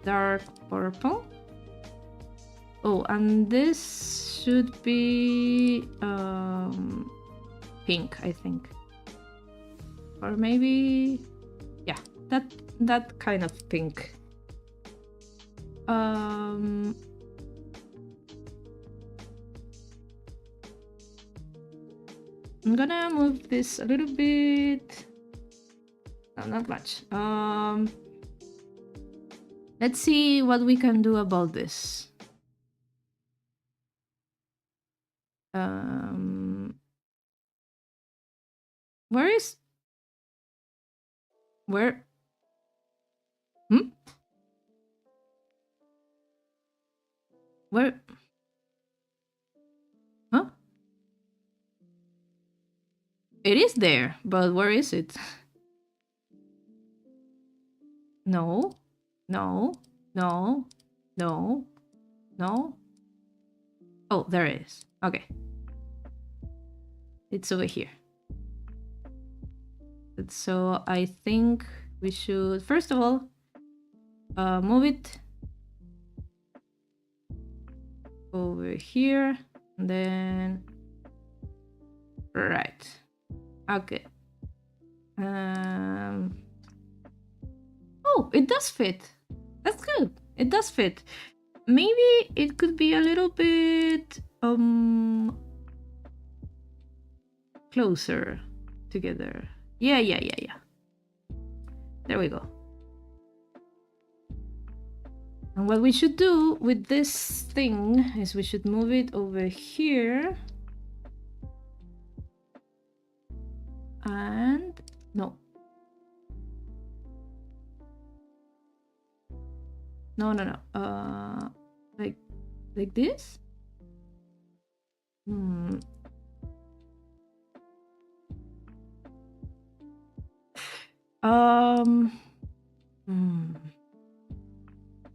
dark purple. Oh, and this should be pink, I think, or maybe, yeah, that kind of pink. I'm gonna move this a little bit. No, not much. Let's see what we can do about this. Where? Where? Huh? It is there, but where is it? No. No. No. Oh, there it is. Okay. It's over here. So I think we should, first of all, move it over here. And then, right. Okay. Oh, it does fit. That's good. It does fit. Maybe it could be a little bit closer together. Yeah. There we go. And what we should do with this thing is we should move it over here. And no. No. Like this?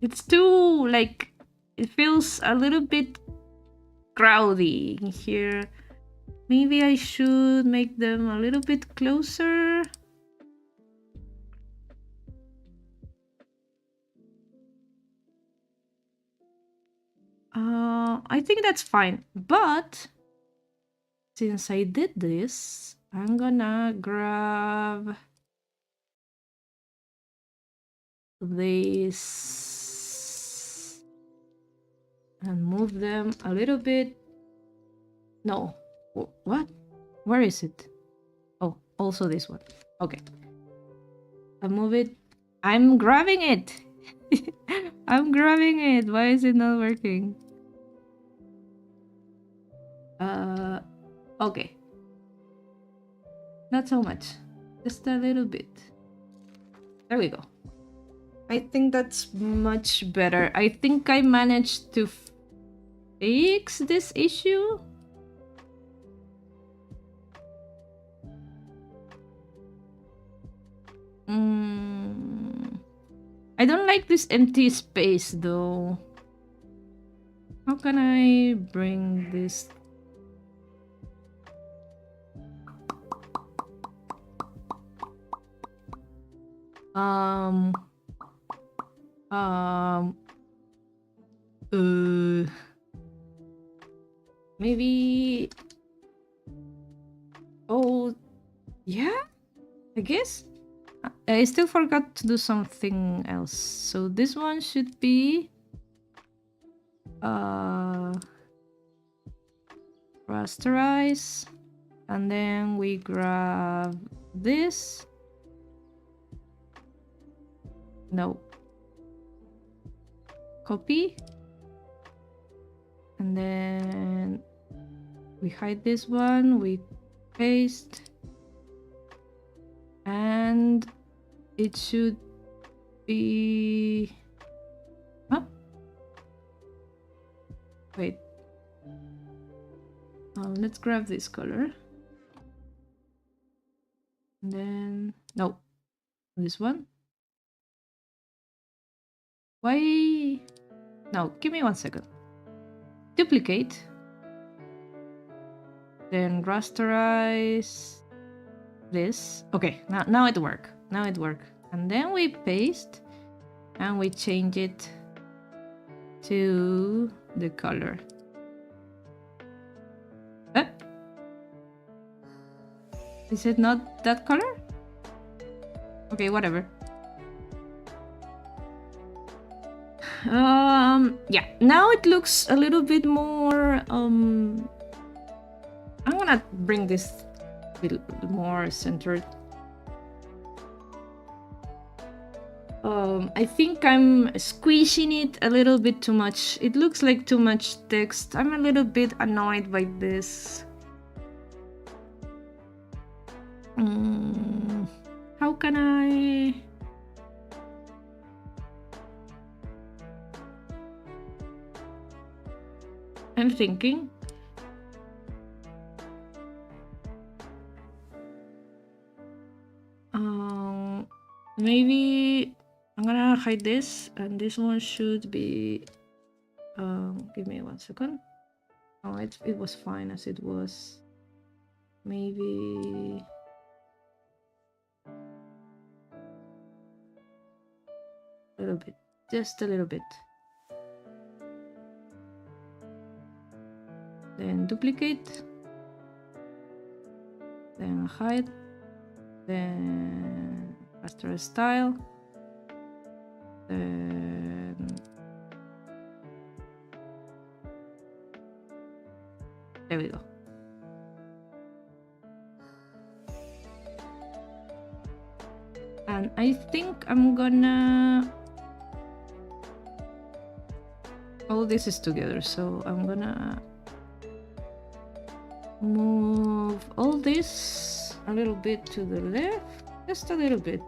It's too, like, it feels a little bit crowdy here. Maybe I should make them a little bit closer. I think that's fine. But since I did this, I'm gonna grab this and move them a little bit. No. What? Where is it? Oh, also this one. Okay. I move it. I'm grabbing it. I'm grabbing it. Why is it not working? Okay. Not so much. Just a little bit. There we go. I think that's much better. I think I managed to fix this issue. I don't like this empty space though. How can I bring this? Maybe. Oh, yeah, I guess. I still forgot to do something else. So this one should be rasterize, and then we grab this. No. Copy. And then we hide this one, we paste. And it should be... Huh? Wait. Let's grab this color. And then... No. This one. Why? No, give me 1 second. Duplicate. Then rasterize this. Okay, now it works. Now it works. And then we paste and we change it to the color. Is it not that color? Okay, whatever. Yeah, now it looks a little bit more I'm gonna bring this a bit more centered. I think I'm squishing it a little bit too much. It looks like too much text. I'm a little bit annoyed by this. How can I... I'm thinking. Maybe I'm gonna gonna hide this, and this one should be... give me 1 second. Oh, it was fine as it was. Maybe... a little bit. Just a little bit. Then duplicate. Then hide. Then raster style. Then there we go. And I think I'm gonna... all this is together, so I'm gonna move all this a little bit to the left, just a little bit.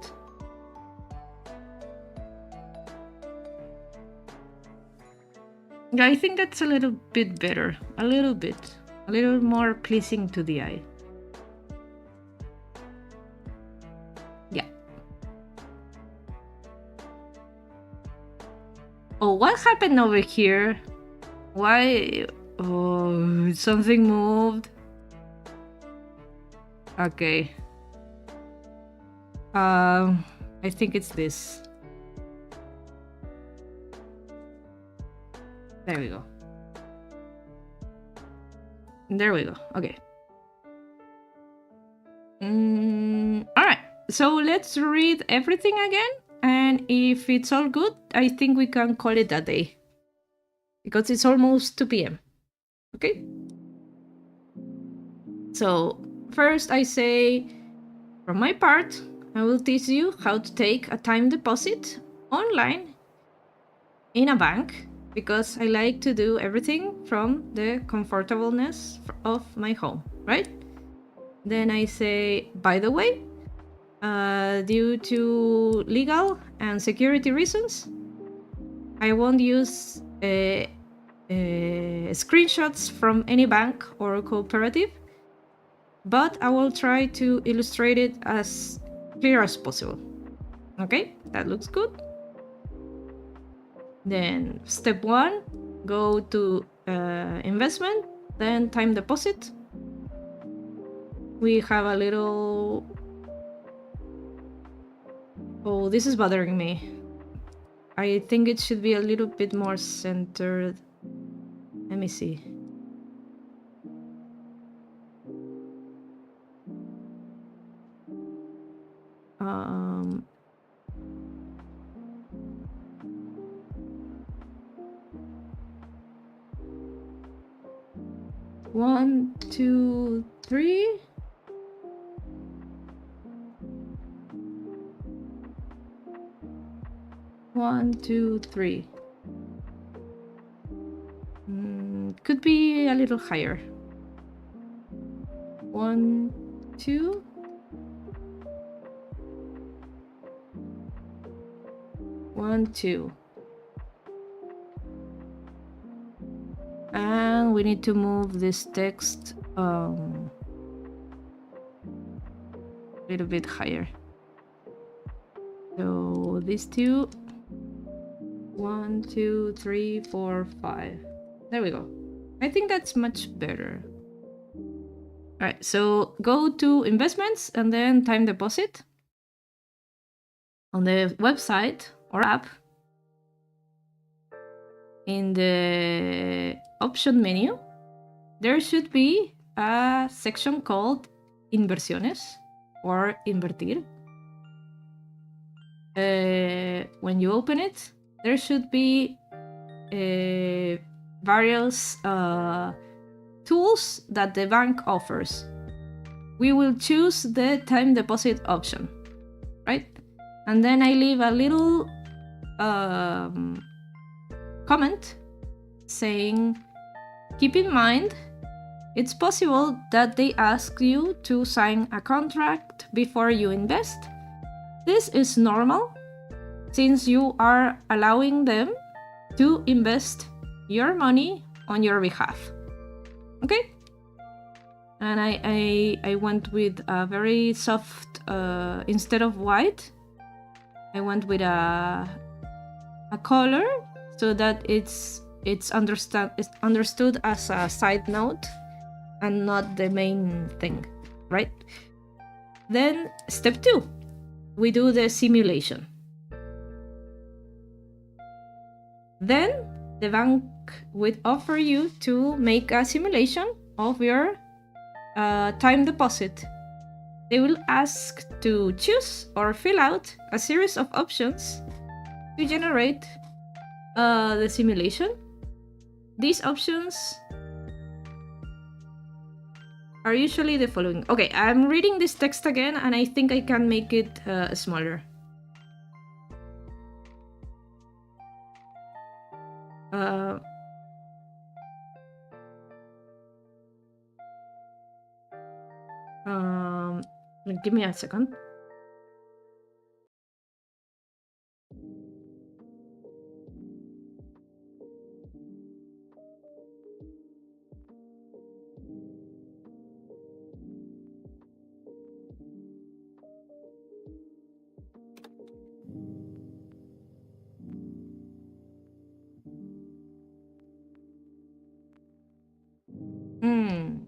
Yeah, I think that's a little bit better, a little more pleasing to the eye. Yeah. Oh, what happened over here? Why? Oh, something moved. Okay. I think it's this. There we go. There we go. Okay. Alright, so let's read everything again. And if it's all good, I think we can call it a day. Because it's almost 2 p.m. Okay? So, first I say, from my part, I will teach you how to take a time deposit online in a bank, because I like to do everything from the comfortableness of my home, right? Then I say, by the way, due to legal and security reasons, I won't use screenshots from any bank or cooperative, but I will try to illustrate it as clear as possible. Okay, that looks good. Then step 1, go to investment, then time deposit. We have a little... oh, this is bothering me. I think it should be a little bit more centered. Let me see. One, two, three. One, two, three. Could be a little higher. 1, 2. 1, 2. And we need to move this text a little bit higher. So these two. 1, 2, 3, 4, 5. There we go. I think that's much better. All right, so go to investments and then time deposit. On the website or app, in the option menu, there should be a section called Inversiones or Invertir. When you open it, there should be various tools that the bank offers. We will choose the time deposit option, right? And then I leave a little comment saying, keep in mind, it's possible that they ask you to sign a contract before you invest. This is normal, since you are allowing them to invest your money on your behalf. Okay? And I went with a very soft, instead of white, I went with a a color so that it's understood as a side note and not the main thing, right? Then step 2, we do the simulation. Then the bank would offer you to make a simulation of your time deposit. They will ask to choose or fill out a series of options to generate the simulation. These options are usually the following. Okay, I'm reading this text again and I think I can make it smaller. Give me a second.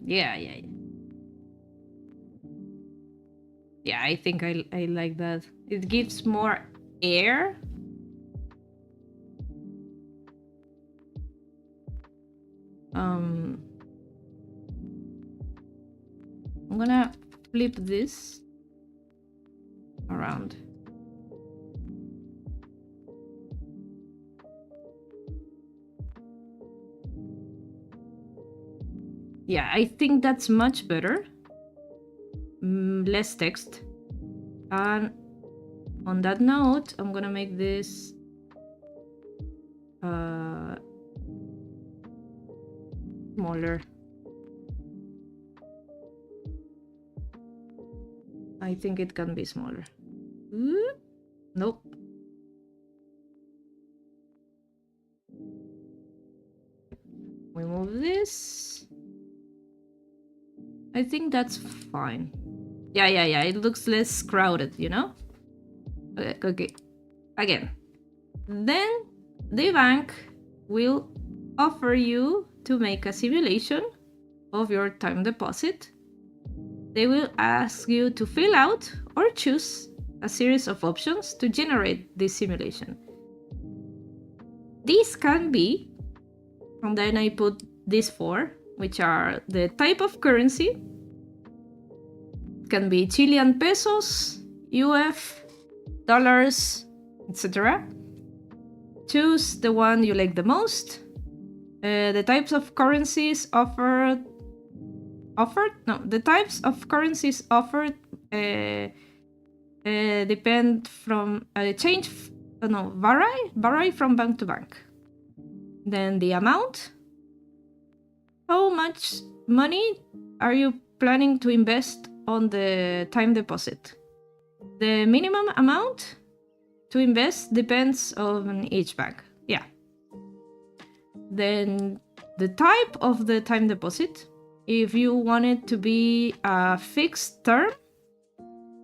Yeah. Yeah, I think I like that. It gives more air. I'm gonna flip this around. Yeah, I think that's much better. Less text. And on that note, I'm gonna make this smaller. I think it can be smaller. Nope. We move this. I think that's fine. Yeah. It looks less crowded, you know? Okay. Again. Then the bank will offer you to make a simulation of your time deposit. They will ask you to fill out or choose a series of options to generate this simulation. These can be, and then I put these 4, which are the type of currency. It can be Chilean pesos, UF, dollars, etc. Choose the one you like the most. The types of currencies offered. The types of currencies offered depend from vary from bank to bank. Then the amount. How much money are you planning to invest on the time deposit? The minimum amount to invest depends on each bank. Yeah. Then the type of the time deposit. If you want it to be a fixed term,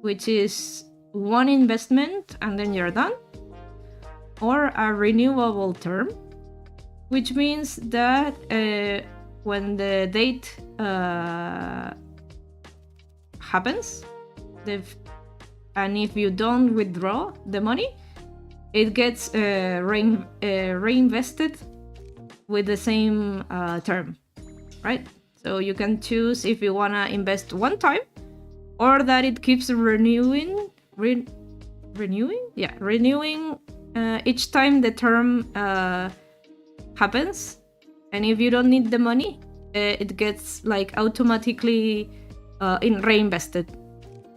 which is one investment and then you're done, or a renewable term, which means that when the date happens, and if you don't withdraw the money, it gets reinvested with the same term, right? So you can choose if you want to invest one time or that it keeps renewing each time the term happens. And if you don't need the money, it gets like automatically reinvested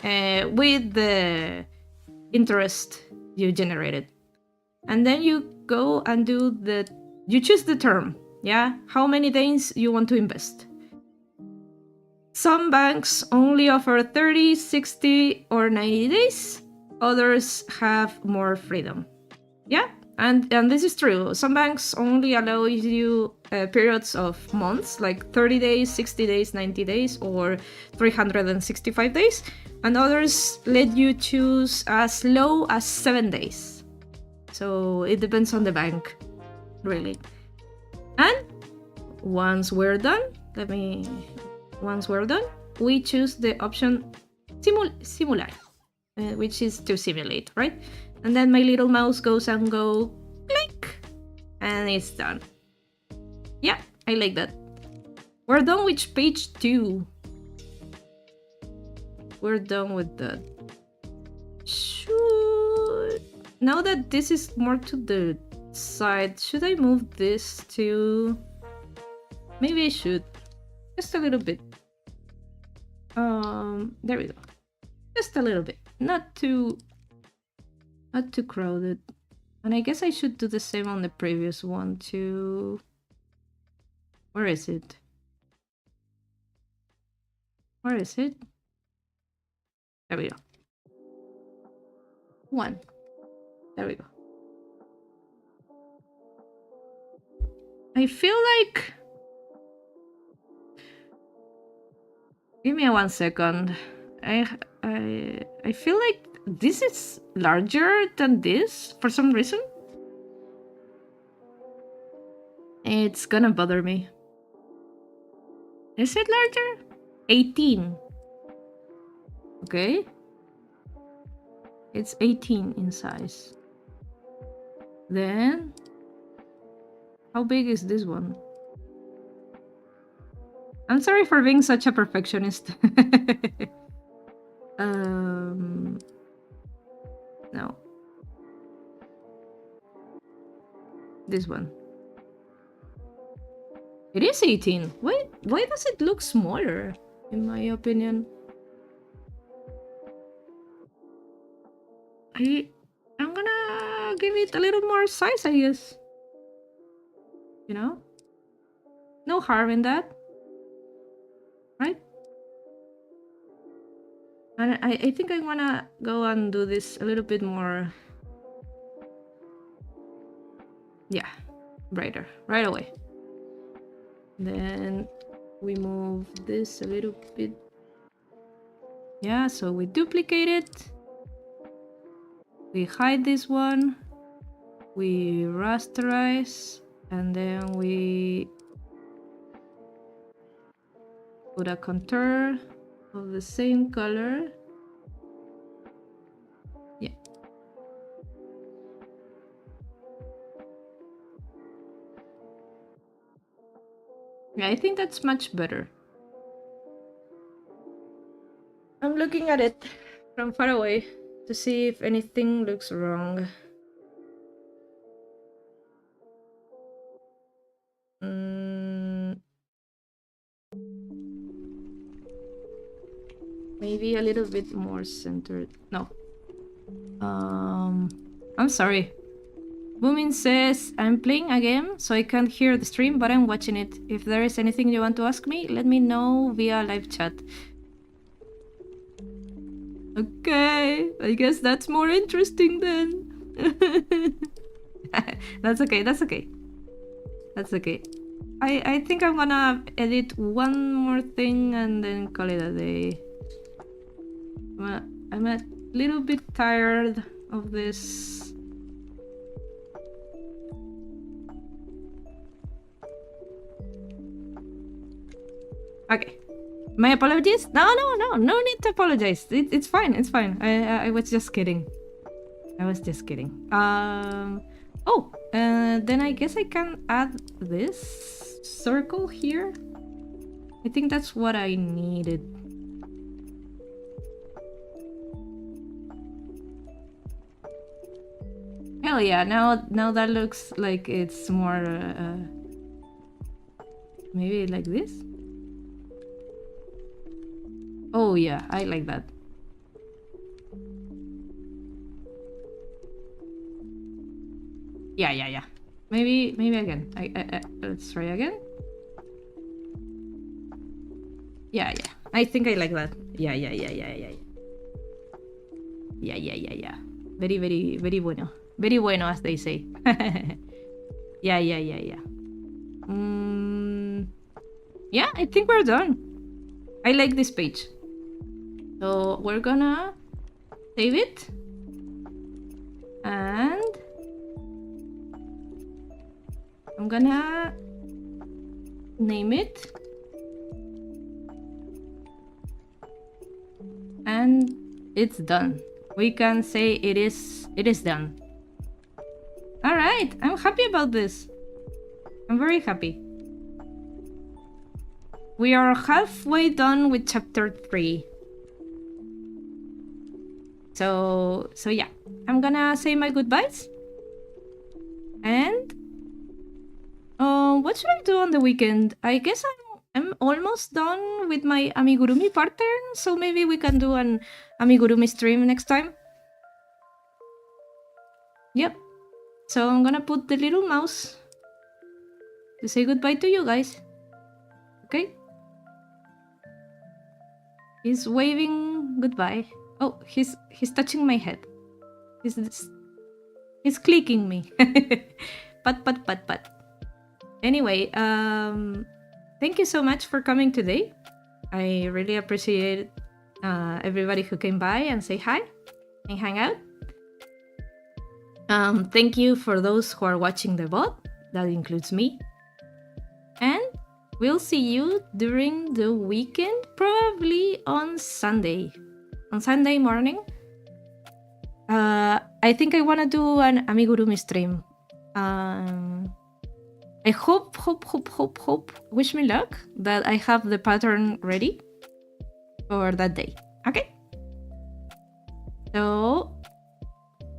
with the interest you generated. And then you go and you choose the term, yeah? How many days you want to invest. Some banks only offer 30, 60, or 90 days. Others have more freedom. Yeah, and this is true. Some banks only allow you periods of months, like 30 days, 60 days, 90 days, or 365 days. And others let you choose as low as 7 days. So it depends on the bank, really. And once we're done, once we're done, we choose the option simular, which is to simulate, right? And then my little mouse goes and go click, and it's done. Yeah, I like that. We're done with page 2. We're done with that. Now that this is more to the side, should I move this to... Maybe I should. Just a little bit. There we go. Just a little bit. Not too crowded. And I guess I should do the same on the previous one too. Where is it? Where is it? There we go. 1. There we go. I feel like... Give me 1 second. I feel like this is larger than this for some reason. It's gonna bother me. Is it larger? 18. Okay. It's 18 in size. Then, how big is this one? I'm sorry for being such a perfectionist. No. This one. It is 18. Why does it look smaller, in my opinion? I'm gonna give it a little more size, I guess. You know? No harm in that. Right? And I think I wanna go and do this a little bit more... Yeah, brighter, right away. Then we move this a little bit. Yeah, so we duplicate it. We hide this one. We rasterize. And then we put a contour of the same color. Yeah. Yeah, I think that's much better. I'm looking at it from far away to see if anything looks wrong. Maybe a little bit more centered. No. I'm sorry. Boomin says, I'm playing a game, so I can't hear the stream, but I'm watching it. If there is anything you want to ask me, let me know via live chat. Okay, I guess that's more interesting then. That's okay, that's okay. That's okay. I think I'm gonna edit one more thing and then call it a day. I'm a little bit tired of this. Okay. My apologies? No need to apologize. It's fine, it's fine. I was just kidding. I was just kidding. Then I guess I can add this circle here. I think that's what I needed. Hell yeah, now that looks like it's more... maybe like this? Oh yeah, I like that. Yeah. Maybe again. Let's try again. Yeah. I think I like that. Yeah. Yeah. Very bueno. Very bueno, as they say. Yeah. Yeah, I think we're done. I like this page. So we're gonna save it. And I'm gonna name it. And it's done. We can say it is done. All right, I'm happy about this. I'm very happy. We are halfway done with chapter 3. So yeah, I'm gonna say my goodbyes. And what should I do on the weekend? I guess I'm almost done with my amigurumi pattern, so maybe we can do an amigurumi stream next time. Yep. So I'm gonna put the little mouse to say goodbye to you guys. Okay? He's waving goodbye. Oh, he's touching my head. He's clicking me. Pat. Anyway, thank you so much for coming today. I really appreciate everybody who came by and say hi and hang out. Thank you for those who are watching the VOD. That includes me. And we'll see you during the weekend, probably on Sunday. On Sunday morning. I think I want to do an amigurumi stream. I hope, wish me luck that I have the pattern ready for that day. Okay? So,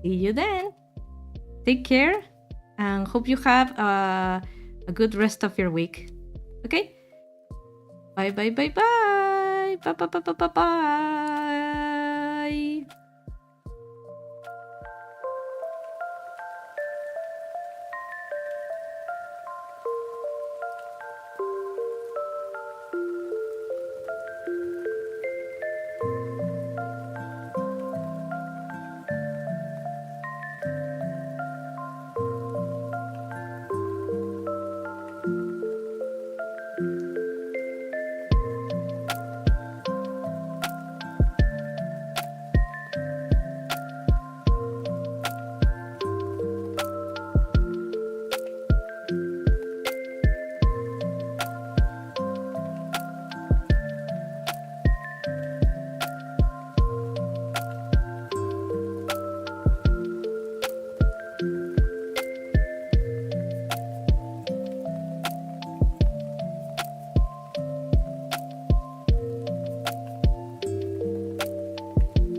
see you then. Take care and hope you have a good rest of your week. Okay? Bye. Bye.